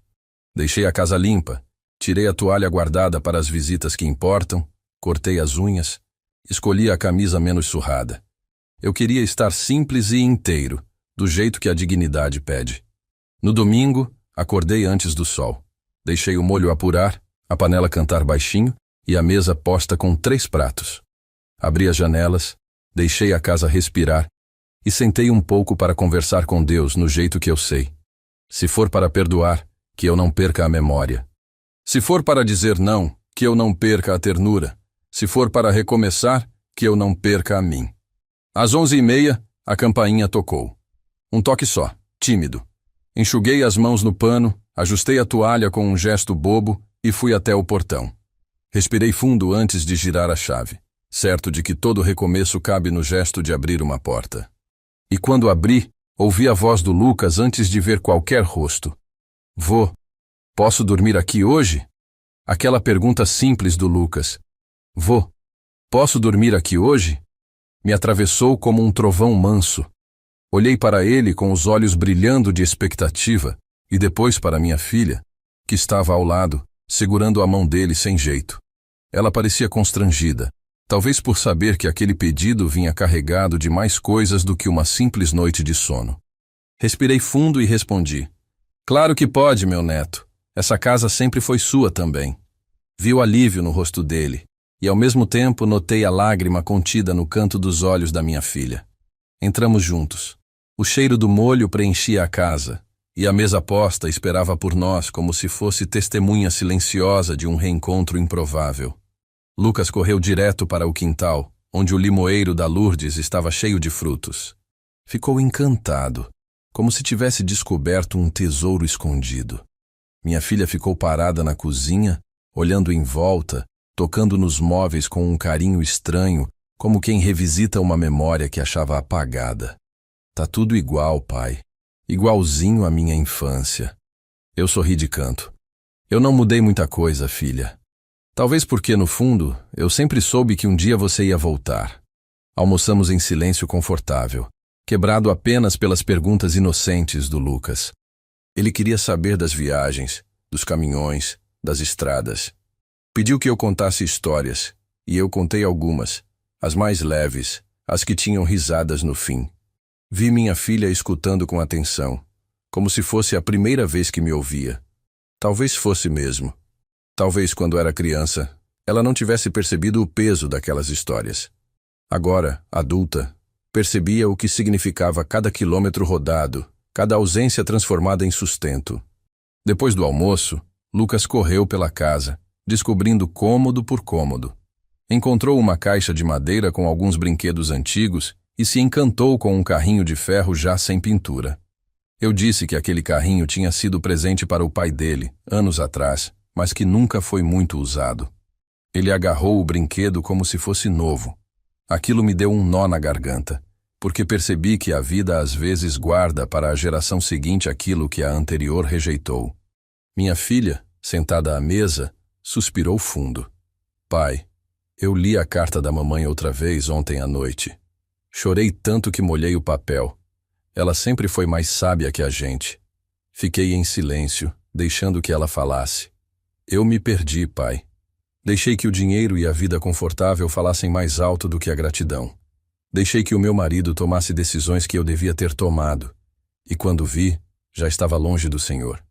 Deixei a casa limpa, tirei a toalha guardada para as visitas que importam, cortei as unhas, escolhi a camisa menos surrada. Eu queria estar simples e inteiro, do jeito que a dignidade pede. No domingo, acordei antes do sol. Deixei o molho apurar, a panela cantar baixinho e a mesa posta com 3 pratos. Abri as janelas, deixei a casa respirar e sentei um pouco para conversar com Deus no jeito que eu sei. Se for para perdoar, que eu não perca a memória. Se for para dizer não, que eu não perca a ternura. Se for para recomeçar, que eu não perca a mim. Às 11h30, a campainha tocou. Um toque só, tímido. Enxuguei as mãos no pano, ajustei a toalha com um gesto bobo e fui até o portão. Respirei fundo antes de girar a chave, certo de que todo recomeço cabe no gesto de abrir uma porta. E quando abri, ouvi a voz do Lucas antes de ver qualquer rosto. Vô, posso dormir aqui hoje? Aquela pergunta simples do Lucas. Vô, posso dormir aqui hoje? Me atravessou como um trovão manso. Olhei para ele com os olhos brilhando de expectativa e depois para minha filha, que estava ao lado, segurando a mão dele sem jeito. Ela parecia constrangida, talvez por saber que aquele pedido vinha carregado de mais coisas do que uma simples noite de sono. Respirei fundo e respondi. Claro que pode, meu neto. Essa casa sempre foi sua também. Vi o alívio no rosto dele e ao mesmo tempo notei a lágrima contida no canto dos olhos da minha filha. Entramos juntos. O cheiro do molho preenchia a casa e a mesa posta esperava por nós como se fosse testemunha silenciosa de um reencontro improvável. Lucas correu direto para o quintal, onde o limoeiro da Lourdes estava cheio de frutos. Ficou encantado, como se tivesse descoberto um tesouro escondido. Minha filha ficou parada na cozinha, olhando em volta, tocando nos móveis com um carinho estranho, como quem revisita uma memória que achava apagada. Tá tudo igual, pai. Igualzinho à minha infância. Eu sorri de canto. Eu não mudei muita coisa, filha. Talvez porque, no fundo, eu sempre soube que um dia você ia voltar. Almoçamos em silêncio confortável, quebrado apenas pelas perguntas inocentes do Lucas. Ele queria saber das viagens, dos caminhões, das estradas. Pediu que eu contasse histórias, e eu contei algumas, as mais leves, as que tinham risadas no fim. Vi minha filha escutando com atenção, como se fosse a primeira vez que me ouvia. Talvez fosse mesmo. Talvez quando era criança, ela não tivesse percebido o peso daquelas histórias. Agora, adulta, percebia o que significava cada quilômetro rodado, cada ausência transformada em sustento. Depois do almoço, Lucas correu pela casa, descobrindo cômodo por cômodo. Encontrou uma caixa de madeira com alguns brinquedos antigos e se encantou com um carrinho de ferro já sem pintura. Eu disse que aquele carrinho tinha sido presente para o pai dele, anos atrás, mas que nunca foi muito usado. Ele agarrou o brinquedo como se fosse novo. Aquilo me deu um nó na garganta, porque percebi que a vida às vezes guarda para a geração seguinte aquilo que a anterior rejeitou. Minha filha, sentada à mesa, suspirou fundo. Pai, eu li a carta da mamãe outra vez ontem à noite. Chorei tanto que molhei o papel. Ela sempre foi mais sábia que a gente. Fiquei em silêncio, deixando que ela falasse. Eu me perdi, pai. Deixei que o dinheiro e a vida confortável falassem mais alto do que a gratidão. Deixei que o meu marido tomasse decisões que eu devia ter tomado. E quando vi, já estava longe do Senhor.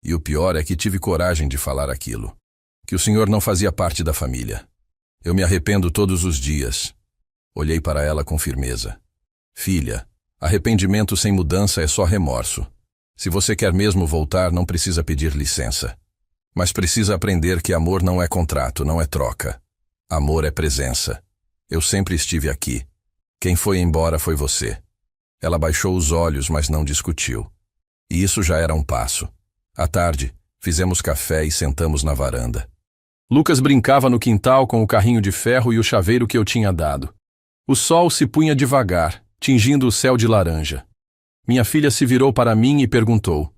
E o pior é que tive coragem de falar aquilo. Que o Senhor não fazia parte da família. Eu me arrependo todos os dias. Olhei para ela com firmeza. Filha, arrependimento sem mudança é só remorso. Se você quer mesmo voltar, não precisa pedir licença. Mas precisa aprender que amor não é contrato, não é troca. Amor é presença. Eu sempre estive aqui. Quem foi embora foi você. Ela baixou os olhos, mas não discutiu. E isso já era um passo. À tarde, fizemos café e sentamos na varanda. Lucas brincava no quintal com o carrinho de ferro e o chaveiro que eu tinha dado. O sol se punha devagar, tingindo o céu de laranja. Minha filha se virou para mim e perguntou: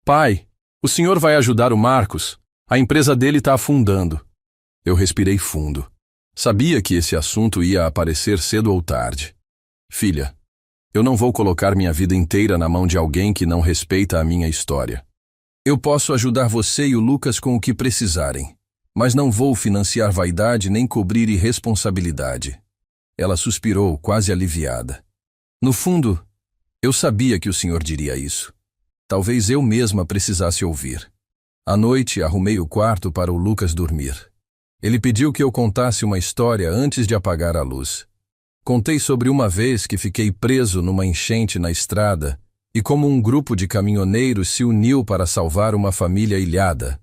Pai, o senhor vai ajudar o Marcos? A empresa dele está afundando. Eu respirei fundo. Sabia que esse assunto ia aparecer cedo ou tarde. Filha, eu não vou colocar minha vida inteira na mão de alguém que não respeita a minha história. Eu posso ajudar você e o Lucas com o que precisarem, mas não vou financiar vaidade nem cobrir irresponsabilidade. Ela suspirou, quase aliviada. No fundo, eu sabia que o senhor diria isso. Talvez eu mesma precisasse ouvir. À noite, arrumei o quarto para o Lucas dormir. Ele pediu que eu contasse uma história antes de apagar a luz. Contei sobre uma vez que fiquei preso numa enchente na estrada e como um grupo de caminhoneiros se uniu para salvar uma família ilhada.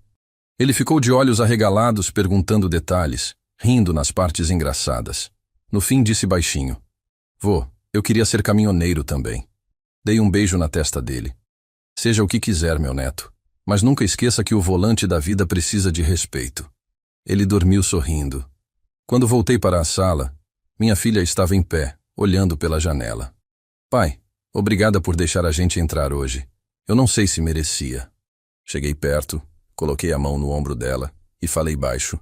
Ele ficou de olhos arregalados perguntando detalhes, rindo nas partes engraçadas. No fim disse baixinho: Vô, eu queria ser caminhoneiro também. Dei um beijo na testa dele. Seja o que quiser, meu neto, mas nunca esqueça que o volante da vida precisa de respeito. Ele dormiu sorrindo. Quando voltei para a sala, minha filha estava em pé, olhando pela janela. Pai, obrigada por deixar a gente entrar hoje. Eu não sei se merecia. Cheguei perto, coloquei a mão no ombro dela e falei baixo: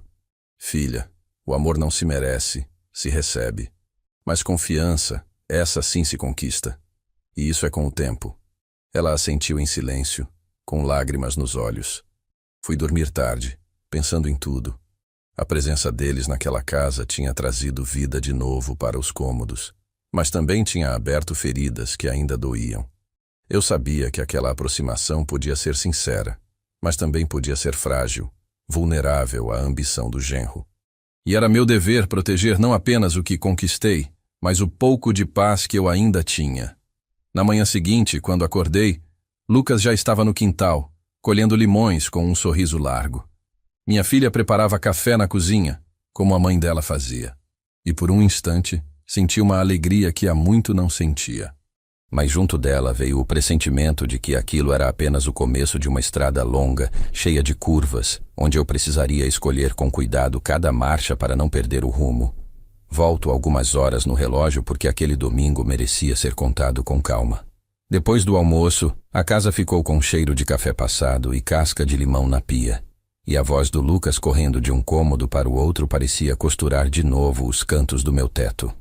Filha, o amor não se merece, se recebe. Mas confiança, essa sim se conquista. E isso é com o tempo. Ela assentiu em silêncio, com lágrimas nos olhos. Fui dormir tarde, pensando em tudo. A presença deles naquela casa tinha trazido vida de novo para os cômodos, mas também tinha aberto feridas que ainda doíam. Eu sabia que aquela aproximação podia ser sincera, mas também podia ser frágil, vulnerável à ambição do genro. E era meu dever proteger não apenas o que conquistei, mas o pouco de paz que eu ainda tinha. Na manhã seguinte, quando acordei, Lucas já estava no quintal, colhendo limões com um sorriso largo. Minha filha preparava café na cozinha, como a mãe dela fazia. E por um instante, senti uma alegria que há muito não sentia. Mas junto dela veio o pressentimento de que aquilo era apenas o começo de uma estrada longa, cheia de curvas, onde eu precisaria escolher com cuidado cada marcha para não perder o rumo. Volto algumas horas no relógio porque aquele domingo merecia ser contado com calma. Depois do almoço, a casa ficou com cheiro de café passado e casca de limão na pia. E a voz do Lucas correndo de um cômodo para o outro parecia costurar de novo os cantos do meu teto.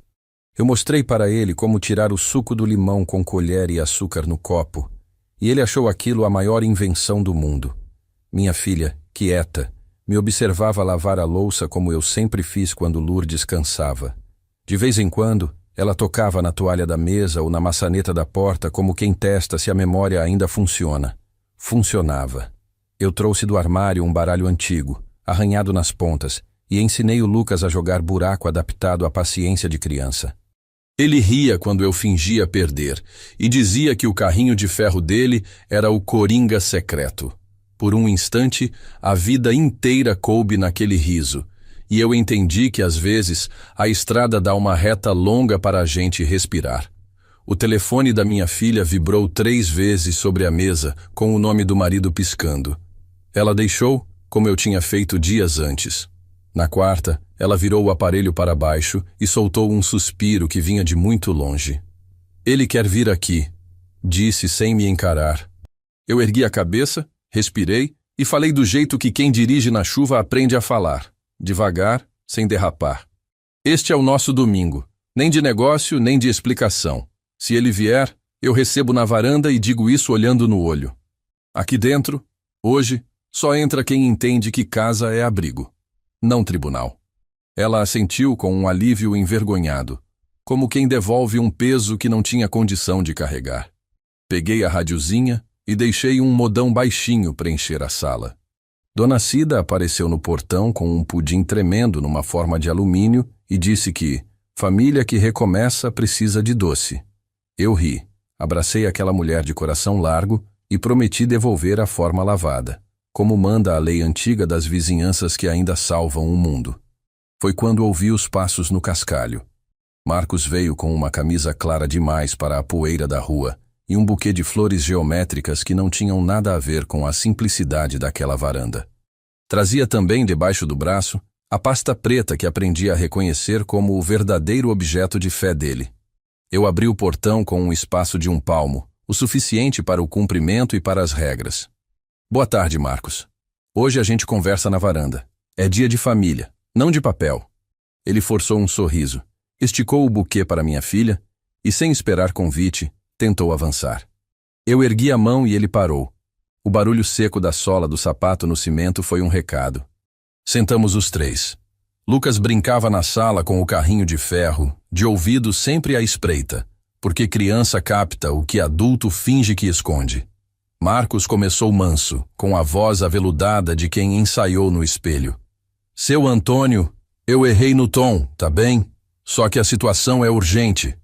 Eu mostrei para ele como tirar o suco do limão com colher e açúcar no copo, e ele achou aquilo a maior invenção do mundo. Minha filha, quieta, me observava lavar a louça como eu sempre fiz quando Lourdes cansava. De vez em quando, ela tocava na toalha da mesa ou na maçaneta da porta como quem testa se a memória ainda funciona. Funcionava. Eu trouxe do armário um baralho antigo, arranhado nas pontas, e ensinei o Lucas a jogar buraco adaptado à paciência de criança. Ele ria quando eu fingia perder e dizia que o carrinho de ferro dele era o coringa secreto. Por um instante, a vida inteira coube naquele riso, e eu entendi que às vezes a estrada dá uma reta longa para a gente respirar. O telefone da minha filha vibrou 3 vezes sobre a mesa, com o nome do marido piscando. Ela deixou, como eu tinha feito dias antes. Na quarta, ela virou o aparelho para baixo e soltou um suspiro que vinha de muito longe. Ele quer vir aqui, disse sem me encarar. Eu ergui a cabeça, respirei e falei do jeito que quem dirige na chuva aprende a falar, devagar, sem derrapar. Este é o nosso domingo, nem de negócio, nem de explicação. Se ele vier, eu recebo na varanda e digo isso olhando no olho. Aqui dentro, hoje, só entra quem entende que casa é abrigo, não tribunal. Ela assentiu com um alívio envergonhado, como quem devolve um peso que não tinha condição de carregar. Peguei a radiozinha e deixei um modão baixinho preencher a sala. Dona Cida apareceu no portão com um pudim tremendo numa forma de alumínio e disse que família que recomeça precisa de doce. Eu ri, abracei aquela mulher de coração largo e prometi devolver a forma lavada. como manda a lei antiga das vizinhanças que ainda salvam o mundo. Foi quando ouvi os passos no cascalho. Marcos veio com uma camisa clara demais para a poeira da rua e um buquê de flores geométricas que não tinham nada a ver com a simplicidade daquela varanda. Trazia também debaixo do braço a pasta preta que aprendi a reconhecer como o verdadeiro objeto de fé dele. Eu abri o portão com um espaço de 1 palmo, o suficiente para o cumprimento e para as regras. Boa tarde, Marcos. Hoje a gente conversa na varanda. É dia de família, não de papel. Ele forçou um sorriso, esticou o buquê para minha filha e, sem esperar convite, tentou avançar. Eu ergui a mão e ele parou. O barulho seco da sola do sapato no cimento foi um recado. Sentamos os 3. Lucas brincava na sala com o carrinho de ferro, de ouvido sempre à espreita, porque criança capta o que adulto finge que esconde. Marcos começou manso, com a voz aveludada de quem ensaiou no espelho. Seu Antônio, eu errei no tom, tá bem? Só que a situação é urgente.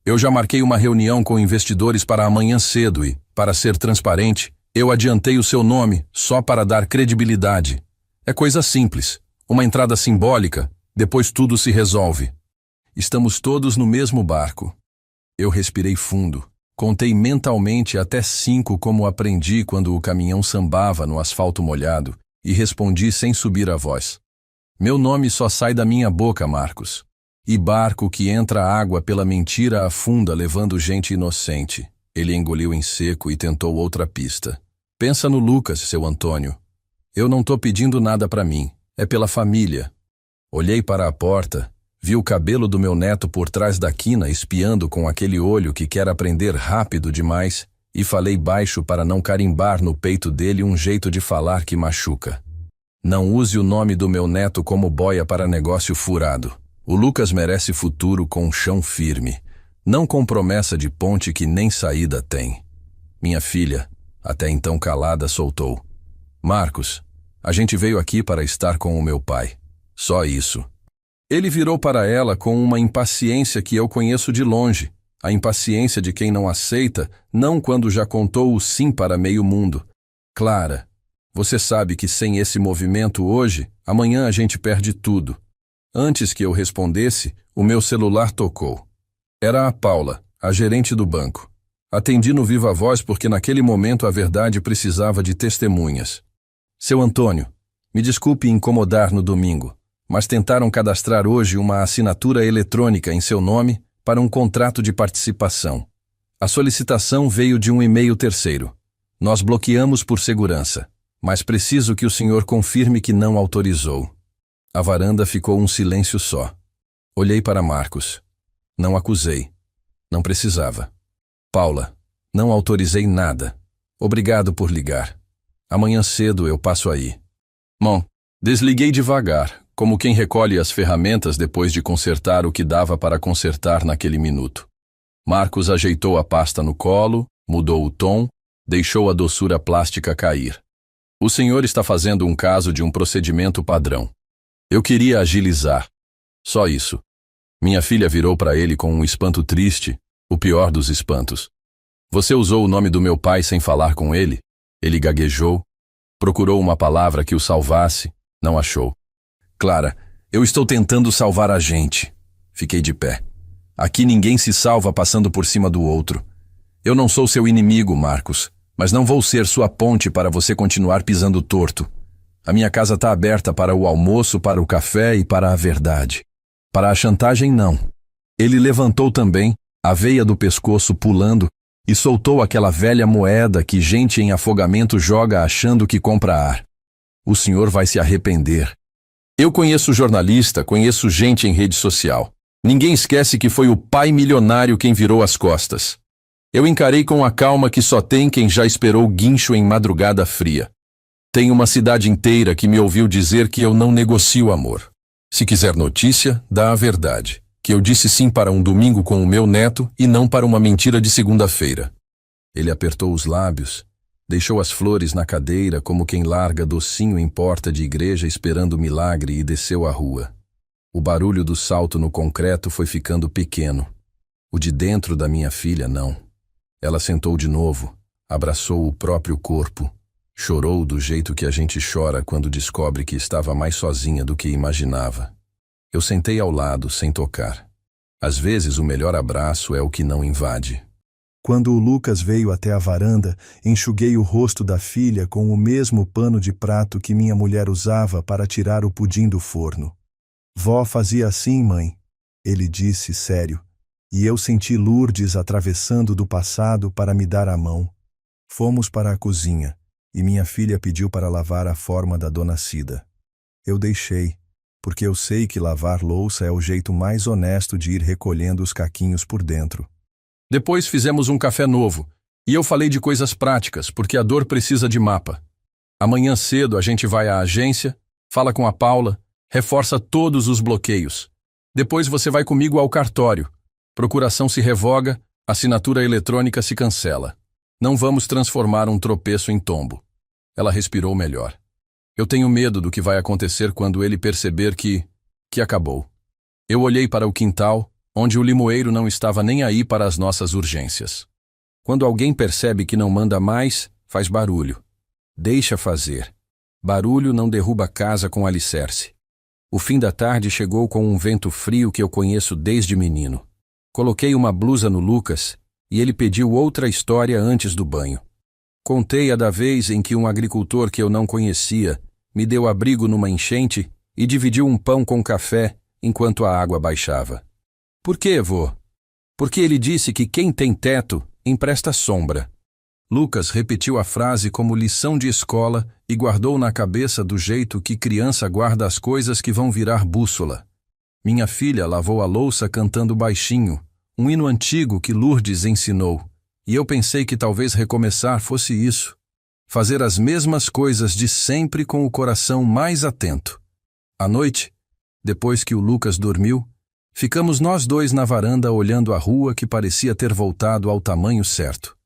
Eu já marquei uma reunião com investidores para amanhã cedo e, para ser transparente, eu adiantei o seu nome só para dar credibilidade. É coisa simples, uma entrada simbólica, depois tudo se resolve. Estamos todos no mesmo barco. Eu respirei fundo, contei mentalmente até 5 como aprendi quando o caminhão sambava no asfalto molhado e respondi sem subir a voz. Meu nome só sai da minha boca, Marcos. E barco que entra água pela mentira afunda levando gente inocente. Ele engoliu em seco e tentou outra pista. Pensa no Lucas, seu Antônio. Eu não tô pedindo nada para mim, é pela família. Olhei para a porta, vi o cabelo do meu neto por trás da quina espiando com aquele olho que quer aprender rápido demais e falei baixo para não carimbar no peito dele um jeito de falar que machuca. Não use o nome do meu neto como boia para negócio furado. O Lucas merece futuro com chão firme, não com promessa de ponte que nem saída tem. Minha filha, até então calada, soltou. Marcos, a gente veio aqui para estar com o meu pai. Só isso. Ele virou para ela com uma impaciência que eu conheço de longe, a impaciência de quem não aceita, não quando já contou o sim para meio mundo. Clara, você sabe que sem esse movimento hoje, amanhã a gente perde tudo. Antes que eu respondesse, o meu celular tocou. Era a Paula, a gerente do banco. Atendi no viva voz porque naquele momento a verdade precisava de testemunhas. Seu Antônio, me desculpe incomodar no domingo, mas tentaram cadastrar hoje uma assinatura eletrônica em seu nome para um contrato de participação. A solicitação veio de um e-mail terceiro. Nós bloqueamos por segurança, mas preciso que o senhor confirme que não autorizou. A varanda ficou um silêncio só. Olhei para Marcos. Não acusei. Não precisava. Paula, não autorizei nada. Obrigado por ligar. Amanhã cedo eu passo aí. Bom, desliguei devagar, como quem recolhe as ferramentas depois de consertar o que dava para consertar naquele minuto. Marcos ajeitou a pasta no colo, mudou o tom, deixou a doçura plástica cair. O senhor está fazendo um caso de um procedimento padrão. Eu queria agilizar. Só isso. Minha filha virou para ele com um espanto triste, o pior dos espantos. Você usou o nome do meu pai sem falar com ele? Ele gaguejou, procurou uma palavra que o salvasse, não achou. Clara, eu estou tentando salvar a gente. Fiquei de pé. Aqui ninguém se salva passando por cima do outro. Eu não sou seu inimigo, Marcos, mas não vou ser sua ponte para você continuar pisando torto. A minha casa está aberta para o almoço, para o café e para a verdade. Para a chantagem, não. Ele levantou também, a veia do pescoço pulando, e soltou aquela velha moeda que gente em afogamento joga achando que compra ar. O senhor vai se arrepender. Eu conheço jornalista, conheço gente em rede social. Ninguém esquece que foi o pai milionário quem virou as costas. Eu encarei com a calma que só tem quem já esperou guincho em madrugada fria. Tem uma cidade inteira que me ouviu dizer que eu não negocio amor. Se quiser notícia, dá a verdade. Que eu disse sim para um domingo com o meu neto e não para uma mentira de segunda-feira. Ele apertou os lábios, deixou as flores na cadeira como quem larga docinho em porta de igreja esperando milagre e desceu a rua. O barulho do salto no concreto foi ficando pequeno. O de dentro da minha filha, não. Ela sentou de novo, abraçou o próprio corpo, Chorou do jeito que a gente chora quando descobre que estava mais sozinha do que imaginava. Eu sentei ao lado, sem tocar. Às vezes o melhor abraço é o que não invade. Quando o Lucas veio até a varanda, enxuguei o rosto da filha com o mesmo pano de prato que minha mulher usava para tirar o pudim do forno. Vó fazia assim, mãe, ele disse sério, e eu senti Lourdes atravessando do passado para me dar a mão. Fomos para a cozinha, e minha filha pediu para lavar a forma da dona Cida. Eu deixei, porque eu sei que lavar louça é o jeito mais honesto de ir recolhendo os caquinhos por dentro. Depois fizemos um café novo, e eu falei de coisas práticas, porque a dor precisa de mapa. Amanhã cedo a gente vai à agência, fala com a Paula, reforça todos os bloqueios. Depois você vai comigo ao cartório. Procuração se revoga, assinatura eletrônica se cancela. Não vamos transformar um tropeço em tombo. Ela respirou melhor. Eu tenho medo do que vai acontecer quando ele perceber que acabou. Eu olhei para o quintal, onde o limoeiro não estava nem aí para as nossas urgências. Quando alguém percebe que não manda mais, faz barulho. Deixa fazer. Barulho não derruba casa com alicerce. O fim da tarde chegou com um vento frio que eu conheço desde menino. Coloquei uma blusa no Lucas e ele pediu outra história antes do banho. Contei a da vez em que um agricultor que eu não conhecia me deu abrigo numa enchente e dividiu um pão com café enquanto a água baixava. Por quê, vô? Porque ele disse que quem tem teto empresta sombra. Lucas repetiu a frase como lição de escola e guardou na cabeça do jeito que criança guarda as coisas que vão virar bússola. Minha filha lavou a louça cantando baixinho, um hino antigo que Lourdes ensinou, e eu pensei que talvez recomeçar fosse isso. Fazer as mesmas coisas de sempre com o coração mais atento. À noite, depois que o Lucas dormiu, ficamos nós dois na varanda olhando a rua que parecia ter voltado ao tamanho certo.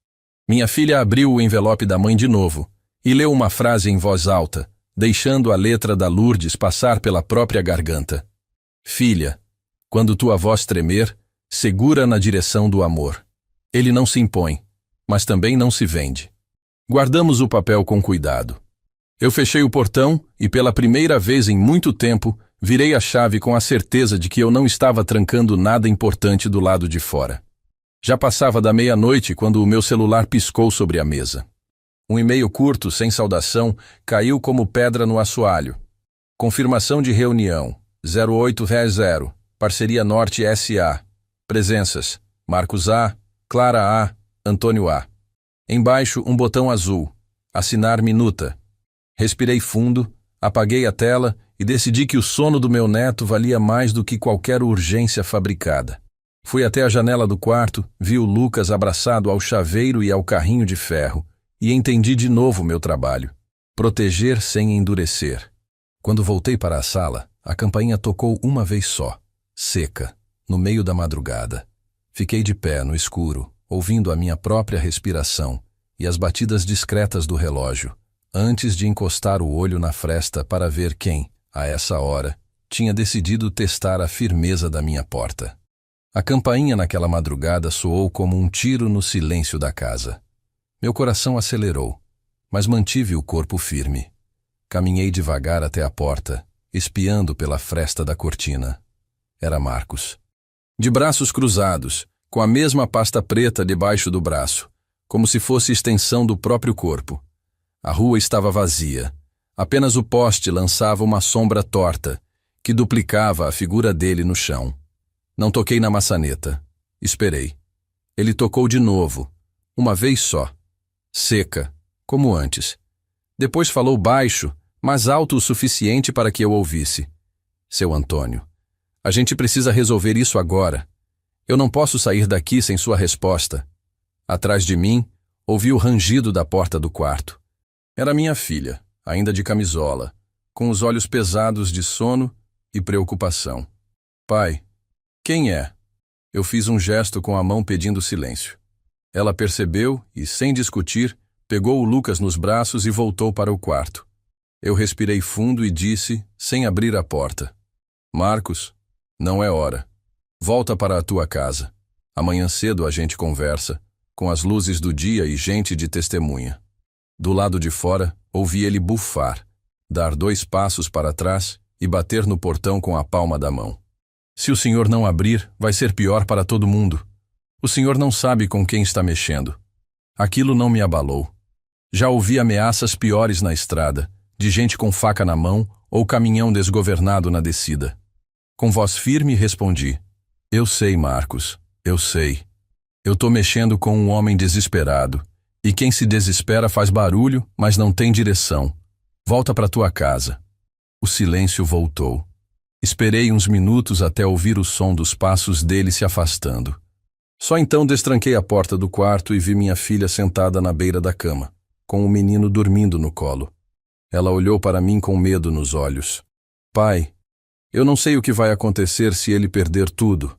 Minha filha abriu o envelope da mãe de novo e leu uma frase em voz alta, deixando a letra da Lourdes passar pela própria garganta. Filha, quando tua voz tremer, segura na direção do amor. Ele não se impõe, mas também não se vende. Guardamos o papel com cuidado. Eu fechei o portão e pela primeira vez em muito tempo virei a chave com a certeza de que eu não estava trancando nada importante do lado de fora. Já passava da meia-noite quando o meu celular piscou sobre a mesa. Um e-mail curto, sem saudação, caiu como pedra no assoalho. Confirmação de reunião, 0800, Parceria Norte S.A. Presenças, Marcos A., Clara A., Antônio A. Embaixo, um botão azul, assinar minuta. Respirei fundo, apaguei a tela e decidi que o sono do meu neto valia mais do que qualquer urgência fabricada. Fui até a janela do quarto, vi o Lucas abraçado ao chaveiro e ao carrinho de ferro, e entendi de novo meu trabalho. Proteger sem endurecer. Quando voltei para a sala, a campainha tocou uma vez só, seca, no meio da madrugada. Fiquei de pé no escuro, ouvindo a minha própria respiração e as batidas discretas do relógio, antes de encostar o olho na fresta para ver quem, a essa hora, tinha decidido testar a firmeza da minha porta. A campainha naquela madrugada soou como um tiro no silêncio da casa. Meu coração acelerou, mas mantive o corpo firme. Caminhei devagar até a porta, espiando pela fresta da cortina. Era Marcos. De braços cruzados, com a mesma pasta preta debaixo do braço, como se fosse extensão do próprio corpo. A rua estava vazia. Apenas o poste lançava uma sombra torta, que duplicava a figura dele no chão. Não toquei na maçaneta. Esperei. Ele tocou de novo, uma vez só. Seca, como antes. Depois falou baixo, mas alto o suficiente para que eu ouvisse. Seu Antônio, a gente precisa resolver isso agora. Eu não posso sair daqui sem sua resposta. Atrás de mim, ouvi o rangido da porta do quarto. Era minha filha, ainda de camisola, com os olhos pesados de sono e preocupação. Pai, quem é? Eu fiz um gesto com a mão pedindo silêncio. Ela percebeu e, sem discutir, pegou o Lucas nos braços e voltou para o quarto. Eu respirei fundo e disse, sem abrir a porta: Marcos, não é hora. Volta para a tua casa. Amanhã cedo a gente conversa, com as luzes do dia e gente de testemunha. Do lado de fora, ouvi ele bufar, dar 2 passos para trás e bater no portão com a palma da mão. Se o senhor não abrir, vai ser pior para todo mundo. O senhor não sabe com quem está mexendo. Aquilo não me abalou. Já ouvi ameaças piores na estrada, de gente com faca na mão ou caminhão desgovernado na descida. Com voz firme respondi: eu sei, Marcos, eu sei. Eu tô mexendo com um homem desesperado, e quem se desespera faz barulho, mas não tem direção. Volta para tua casa. O silêncio voltou. Esperei uns minutos até ouvir o som dos passos dele se afastando. Só então destranquei a porta do quarto e vi minha filha sentada na beira da cama, com o menino dormindo no colo. Ela olhou para mim com medo nos olhos. Pai, eu não sei o que vai acontecer se ele perder tudo.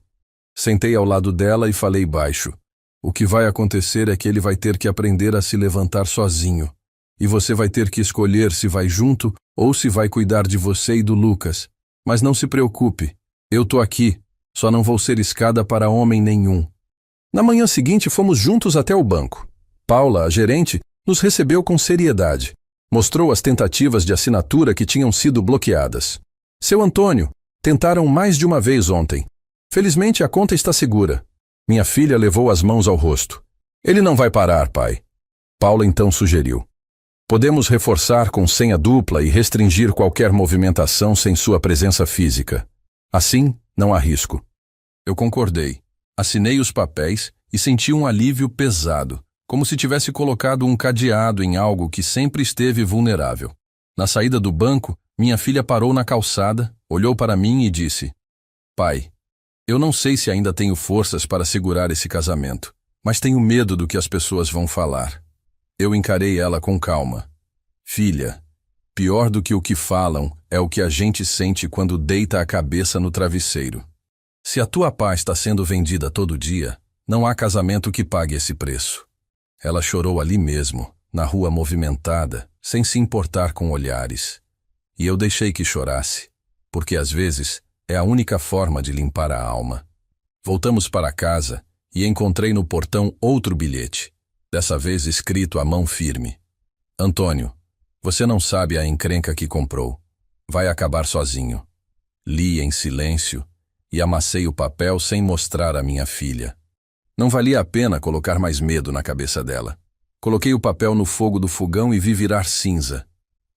Sentei ao lado dela e falei baixo. O que vai acontecer é que ele vai ter que aprender a se levantar sozinho. E você vai ter que escolher se vai junto ou se vai cuidar de você e do Lucas. Mas não se preocupe, eu tô aqui, só não vou ser escada para homem nenhum. Na manhã seguinte fomos juntos até o banco. Paula, a gerente, nos recebeu com seriedade. Mostrou as tentativas de assinatura que tinham sido bloqueadas. Seu Antônio, tentaram mais de uma vez ontem. Felizmente a conta está segura. Minha filha levou as mãos ao rosto. Ele não vai parar, pai. Paula então sugeriu. Podemos reforçar com senha dupla e restringir qualquer movimentação sem sua presença física. Assim, não há risco. Eu concordei. Assinei os papéis e senti um alívio pesado, como se tivesse colocado um cadeado em algo que sempre esteve vulnerável. Na saída do banco, minha filha parou na calçada, olhou para mim e disse: Pai, eu não sei se ainda tenho forças para segurar esse casamento, mas tenho medo do que as pessoas vão falar. Eu encarei ela com calma. Filha, pior do que o que falam é o que a gente sente quando deita a cabeça no travesseiro. Se a tua paz está sendo vendida todo dia, não há casamento que pague esse preço. Ela chorou ali mesmo, na rua movimentada, sem se importar com olhares. E eu deixei que chorasse, porque às vezes é a única forma de limpar a alma. Voltamos para casa e encontrei no portão outro bilhete, dessa vez escrito à mão firme. Antônio, você não sabe a encrenca que comprou. Vai acabar sozinho. Li em silêncio e amassei o papel sem mostrar à minha filha. Não valia a pena colocar mais medo na cabeça dela. Coloquei o papel no fogo do fogão e vi virar cinza.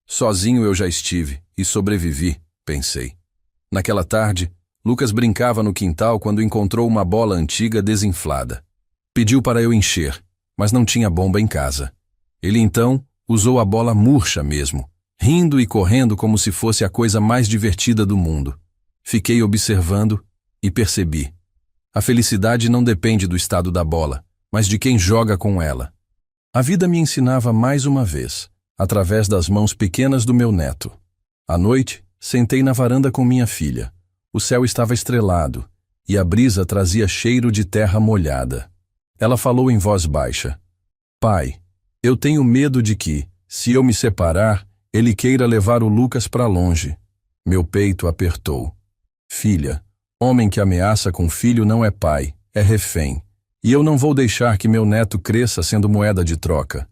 Sozinho eu já estive e sobrevivi, pensei. Naquela tarde, Lucas brincava no quintal quando encontrou uma bola antiga desinflada. Pediu para eu encher, mas não tinha bomba em casa. Ele então usou a bola murcha mesmo, rindo e correndo como se fosse a coisa mais divertida do mundo. Fiquei observando e percebi. A felicidade não depende do estado da bola, mas de quem joga com ela. A vida me ensinava mais uma vez, através das mãos pequenas do meu neto. À noite, sentei na varanda com minha filha. O céu estava estrelado e a brisa trazia cheiro de terra molhada. Ela falou em voz baixa. Pai, eu tenho medo de que, se eu me separar, ele queira levar o Lucas para longe. Meu peito apertou. Filha, homem que ameaça com filho não é pai, é refém. E eu não vou deixar que meu neto cresça sendo moeda de troca.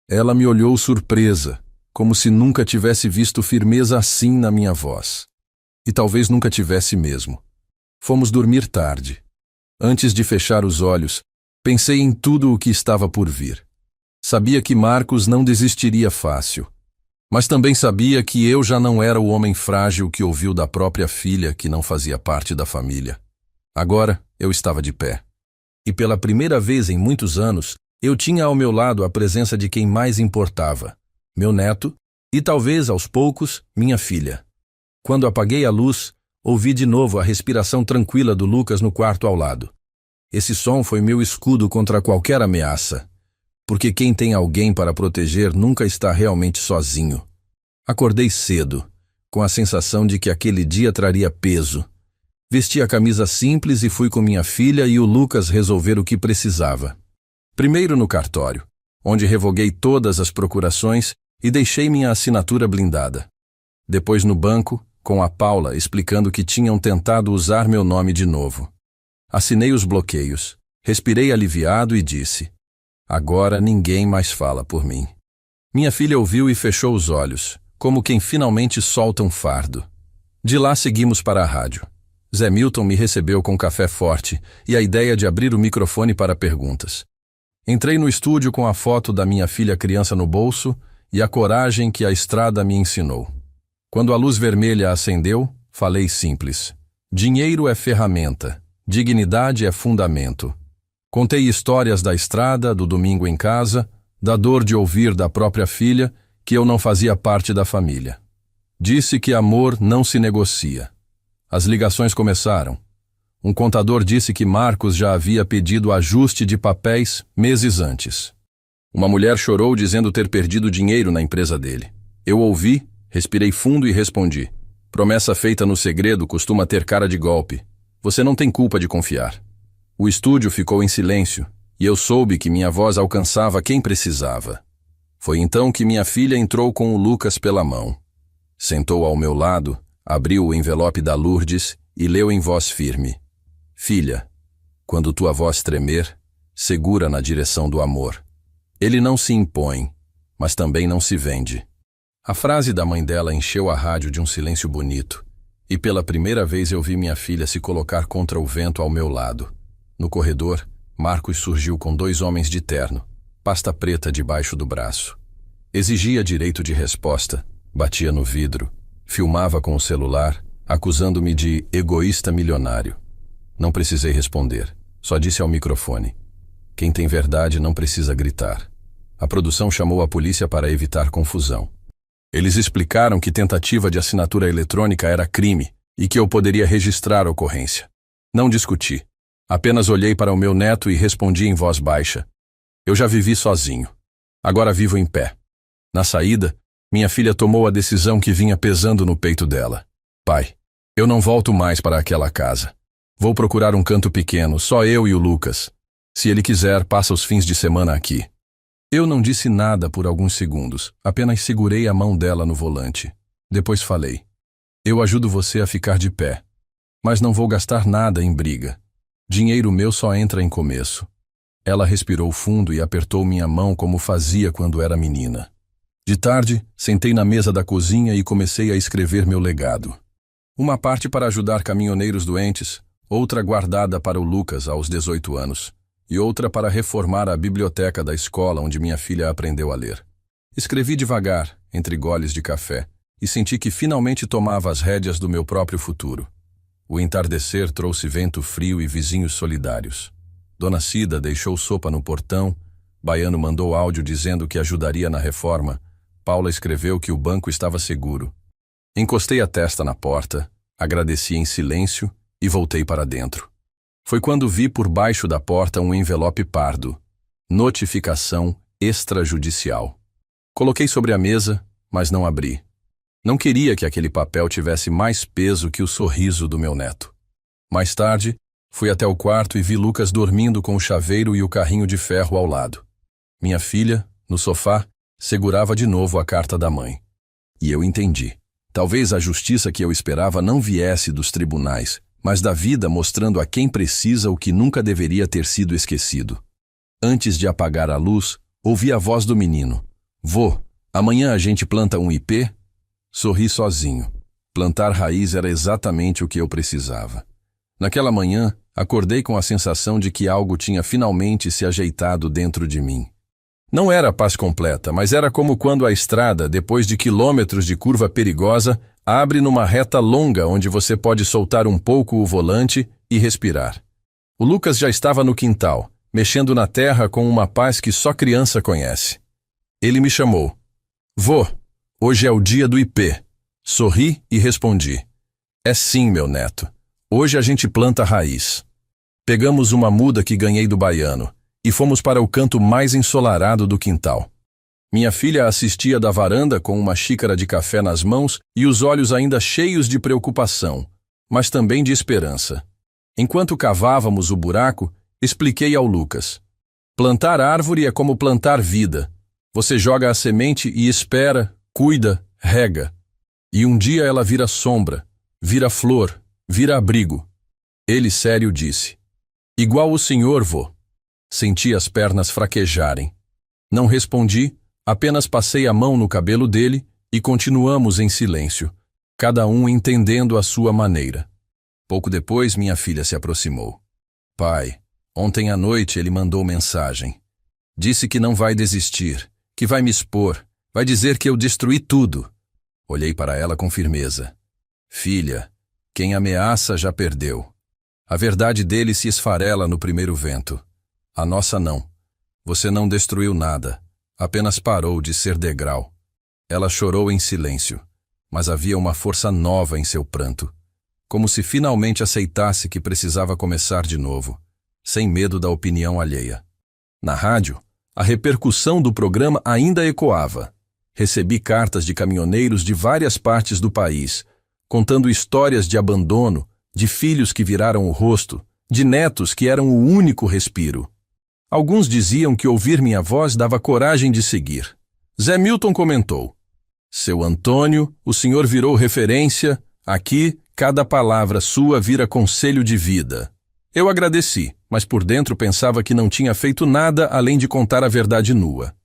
Ela me olhou surpresa, como se nunca tivesse visto firmeza assim na minha voz. E talvez nunca tivesse mesmo. Fomos dormir tarde. Antes de fechar os olhos, pensei em tudo o que estava por vir. Sabia que Marcos não desistiria fácil. Mas também sabia que eu já não era o homem frágil que ouviu da própria filha que não fazia parte da família. Agora eu estava de pé. E pela primeira vez em muitos anos, eu tinha ao meu lado a presença de quem mais importava, meu neto e talvez, aos poucos, minha filha. Quando apaguei a luz, ouvi de novo a respiração tranquila do Lucas no quarto ao lado. Esse som foi meu escudo contra qualquer ameaça. Porque quem tem alguém para proteger nunca está realmente sozinho. Acordei cedo, com a sensação de que aquele dia traria peso. Vesti a camisa simples e fui com minha filha e o Lucas resolver o que precisava. Primeiro no cartório, onde revoguei todas as procurações e deixei minha assinatura blindada. Depois no banco, com a Paula explicando que tinham tentado usar meu nome de novo. Assinei os bloqueios, respirei aliviado e disse: agora ninguém mais fala por mim. Minha filha ouviu e fechou os olhos, como quem finalmente solta um fardo. De lá seguimos para a rádio. Zé Milton me recebeu com café forte e a ideia de abrir o microfone para perguntas. Entrei no estúdio com a foto da minha filha criança no bolso e a coragem que a estrada me ensinou. Quando a luz vermelha acendeu, falei simples. Dinheiro é ferramenta, dignidade é fundamento. Contei histórias da estrada, do domingo em casa, da dor de ouvir da própria filha que eu não fazia parte da família. Disse que amor não se negocia. As ligações começaram. Um contador disse que Marcos já havia pedido ajuste de papéis meses antes. Uma mulher chorou dizendo ter perdido dinheiro na empresa dele. Eu ouvi, respirei fundo e respondi. Promessa feita no segredo costuma ter cara de golpe. Você não tem culpa de confiar. O estúdio ficou em silêncio e eu soube que minha voz alcançava quem precisava. Foi então que minha filha entrou com o Lucas pela mão. Sentou ao meu lado, abriu o envelope da Lourdes e leu em voz firme. Filha, quando tua voz tremer, segura na direção do amor. Ele não se impõe, mas também não se vende. A frase da mãe dela encheu a rádio de um silêncio bonito, e pela primeira vez eu vi minha filha se colocar contra o vento ao meu lado. No corredor, Marcos surgiu com 2 homens de terno, pasta preta debaixo do braço. Exigia direito de resposta, batia no vidro, filmava com o celular, acusando-me de egoísta milionário. Não precisei responder, só disse ao microfone. Quem tem verdade não precisa gritar. A produção chamou a polícia para evitar confusão. Eles explicaram que tentativa de assinatura eletrônica era crime e que eu poderia registrar a ocorrência. Não discuti. Apenas olhei para o meu neto e respondi em voz baixa. Eu já vivi sozinho. Agora vivo em pé. Na saída, minha filha tomou a decisão que vinha pesando no peito dela. Pai, eu não volto mais para aquela casa. Vou procurar um canto pequeno, só eu e o Lucas. Se ele quiser, passa os fins de semana aqui. Eu não disse nada por alguns segundos, apenas segurei a mão dela no volante. Depois falei. Eu ajudo você a ficar de pé, mas não vou gastar nada em briga. Dinheiro meu só entra em começo. Ela respirou fundo e apertou minha mão como fazia quando era menina. De tarde, sentei na mesa da cozinha e comecei a escrever meu legado. Uma parte para ajudar caminhoneiros doentes, outra guardada para o Lucas aos 18 anos, e outra para reformar a biblioteca da escola onde minha filha aprendeu a ler. Escrevi devagar, entre goles de café, e senti que finalmente tomava as rédeas do meu próprio futuro. O entardecer trouxe vento frio e vizinhos solidários. Dona Cida deixou sopa no portão, Baiano mandou áudio dizendo que ajudaria na reforma, Paula escreveu que o banco estava seguro. Encostei a testa na porta, agradeci em silêncio e voltei para dentro. Foi quando vi por baixo da porta um envelope pardo. Notificação extrajudicial. Coloquei sobre a mesa, mas não abri. Não queria que aquele papel tivesse mais peso que o sorriso do meu neto. Mais tarde, fui até o quarto e vi Lucas dormindo com o chaveiro e o carrinho de ferro ao lado. Minha filha, no sofá, segurava de novo a carta da mãe. E eu entendi. Talvez a justiça que eu esperava não viesse dos tribunais, mas da vida mostrando a quem precisa o que nunca deveria ter sido esquecido. Antes de apagar a luz, ouvi a voz do menino. Vô, amanhã a gente planta um ipê? Sorri sozinho. Plantar raiz era exatamente o que eu precisava. Naquela manhã, acordei com a sensação de que algo tinha finalmente se ajeitado dentro de mim. Não era paz completa, mas era como quando a estrada, depois de quilômetros de curva perigosa, abre numa reta longa onde você pode soltar um pouco o volante e respirar. O Lucas já estava no quintal, mexendo na terra com uma paz que só criança conhece. Ele me chamou. Vô, hoje é o dia do ipê. Sorri e respondi. É sim, meu neto. Hoje a gente planta raiz. Pegamos uma muda que ganhei do Baiano e fomos para o canto mais ensolarado do quintal. Minha filha assistia da varanda com uma xícara de café nas mãos e os olhos ainda cheios de preocupação, mas também de esperança. Enquanto cavávamos o buraco, expliquei ao Lucas. Plantar árvore é como plantar vida. Você joga a semente e espera, cuida, rega. E um dia ela vira sombra, vira flor, vira abrigo. Ele sério disse. Igual o senhor, vô. Senti as pernas fraquejarem. Não respondi, Apenas passei a mão no cabelo dele e continuamos em silêncio, cada um entendendo a sua maneira. Pouco depois, minha filha se aproximou. Pai, ontem à noite ele mandou mensagem. Disse que não vai desistir, que vai me expor, vai dizer que eu destruí tudo. Olhei para ela com firmeza. Filha, quem ameaça já perdeu. A verdade dele se esfarela no primeiro vento. A nossa não. Você não destruiu nada, apenas parou de ser degrau. Ela chorou em silêncio, mas havia uma força nova em seu pranto, como se finalmente aceitasse que precisava começar de novo, sem medo da opinião alheia. Na rádio, a repercussão do programa ainda ecoava. Recebi cartas de caminhoneiros de várias partes do país, contando histórias de abandono, de filhos que viraram o rosto, de netos que eram o único respiro. Alguns diziam que ouvir minha voz dava coragem de seguir. Zé Milton comentou: Seu Antônio, o senhor virou referência, aqui cada palavra sua vira conselho de vida. Eu agradeci, mas por dentro pensava que não tinha feito nada além de contar a verdade nua.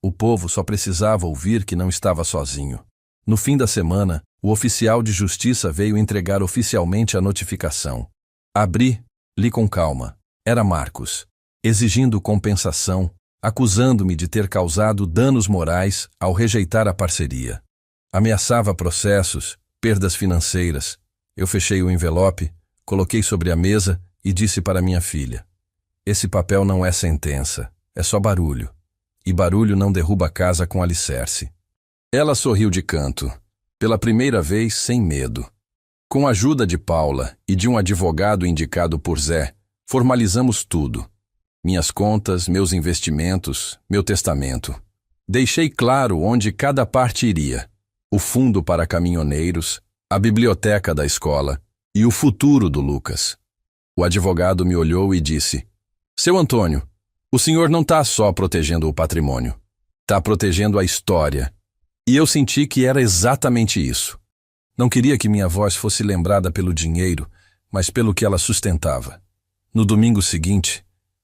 O povo só precisava ouvir que não estava sozinho. No fim da semana, o oficial de justiça veio entregar oficialmente a notificação. Abri, li com calma. Era Marcos, exigindo compensação, acusando-me de ter causado danos morais ao rejeitar a parceria. Ameaçava processos, perdas financeiras. Eu fechei o envelope, coloquei sobre a mesa e disse para minha filha: Esse papel não é sentença, é só barulho. E barulho não derruba a casa com alicerce. Ela sorriu de canto, pela primeira vez sem medo. Com a ajuda de Paula e de um advogado indicado por Zé, formalizamos tudo. Minhas contas, meus investimentos, meu testamento. Deixei claro onde cada parte iria: o fundo para caminhoneiros, a biblioteca da escola e o futuro do Lucas. O advogado me olhou e disse: Seu Antônio, o senhor não está só protegendo o patrimônio, está protegendo a história. E eu senti que era exatamente isso. Não queria que minha voz fosse lembrada pelo dinheiro, mas pelo que ela sustentava. No domingo seguinte,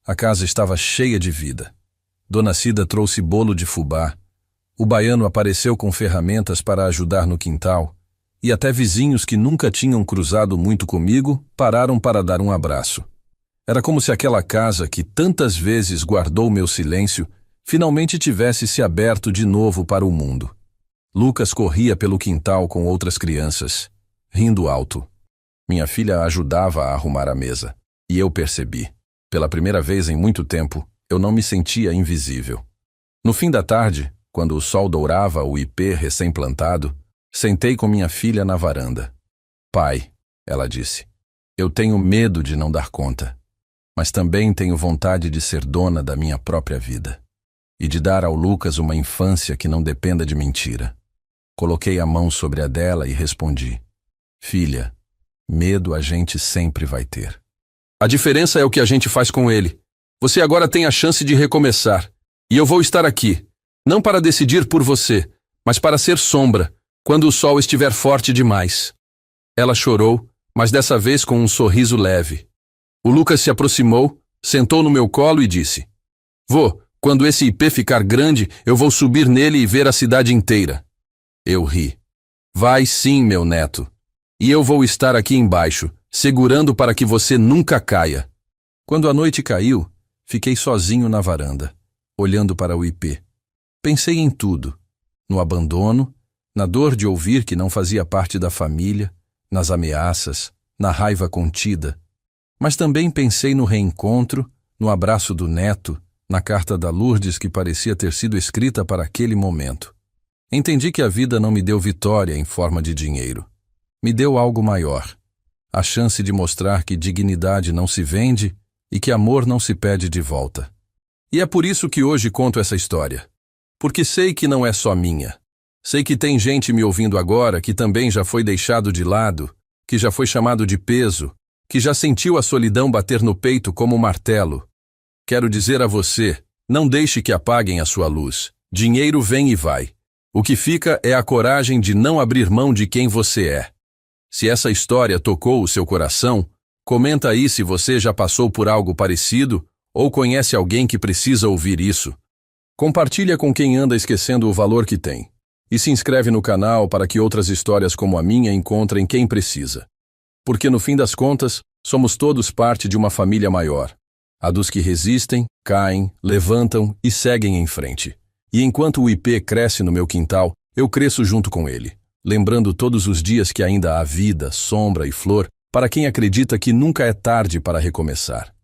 a casa estava cheia de vida. Dona Cida trouxe bolo de fubá, o baiano apareceu com ferramentas para ajudar no quintal, e até vizinhos que nunca tinham cruzado muito comigo pararam para dar um abraço. Era como se aquela casa que tantas vezes guardou meu silêncio finalmente tivesse se aberto de novo para o mundo. Lucas corria pelo quintal com outras crianças, rindo alto. Minha filha ajudava a arrumar a mesa, e eu percebi. Pela primeira vez em muito tempo, eu não me sentia invisível. No fim da tarde, quando o sol dourava o ipê recém-plantado, sentei com minha filha na varanda. Pai, ela disse, eu tenho medo de não dar conta, mas também tenho vontade de ser dona da minha própria vida e de dar ao Lucas uma infância que não dependa de mentira. Coloquei a mão sobre a dela e respondi: Filha, medo a gente sempre vai ter. A diferença é o que a gente faz com ele. Você agora tem a chance de recomeçar. E eu vou estar aqui, não para decidir por você, mas para ser sombra, quando o sol estiver forte demais. Ela chorou, mas dessa vez com um sorriso leve. O Lucas se aproximou, sentou no meu colo e disse: Vô, quando esse ipê ficar grande, eu vou subir nele e ver a cidade inteira. Eu ri. Vai sim, meu neto. E eu vou estar aqui embaixo, segurando para que você nunca caia. Quando a noite caiu, fiquei sozinho na varanda, olhando para o ipê. Pensei em tudo: no abandono, na dor de ouvir que não fazia parte da família, nas ameaças, na raiva contida. Mas também pensei no reencontro, no abraço do neto, na carta da Lourdes que parecia ter sido escrita para aquele momento. Entendi que a vida não me deu vitória em forma de dinheiro. Me deu algo maior. A chance de mostrar que dignidade não se vende e que amor não se pede de volta. E é por isso que hoje conto essa história. Porque sei que não é só minha. Sei que tem gente me ouvindo agora que também já foi deixado de lado, que já foi chamado de peso, que já sentiu a solidão bater no peito como um martelo. Quero dizer a você, não deixe que apaguem a sua luz. Dinheiro vem e vai. O que fica é a coragem de não abrir mão de quem você é. Se essa história tocou o seu coração, comenta aí se você já passou por algo parecido ou conhece alguém que precisa ouvir isso. Compartilha com quem anda esquecendo o valor que tem. E se inscreve no canal para que outras histórias como a minha encontrem quem precisa. Porque no fim das contas, somos todos parte de uma família maior. A dos que resistem, caem, levantam e seguem em frente. E enquanto o ipê cresce no meu quintal, eu cresço junto com ele, lembrando todos os dias que ainda há vida, sombra e flor para quem acredita que nunca é tarde para recomeçar.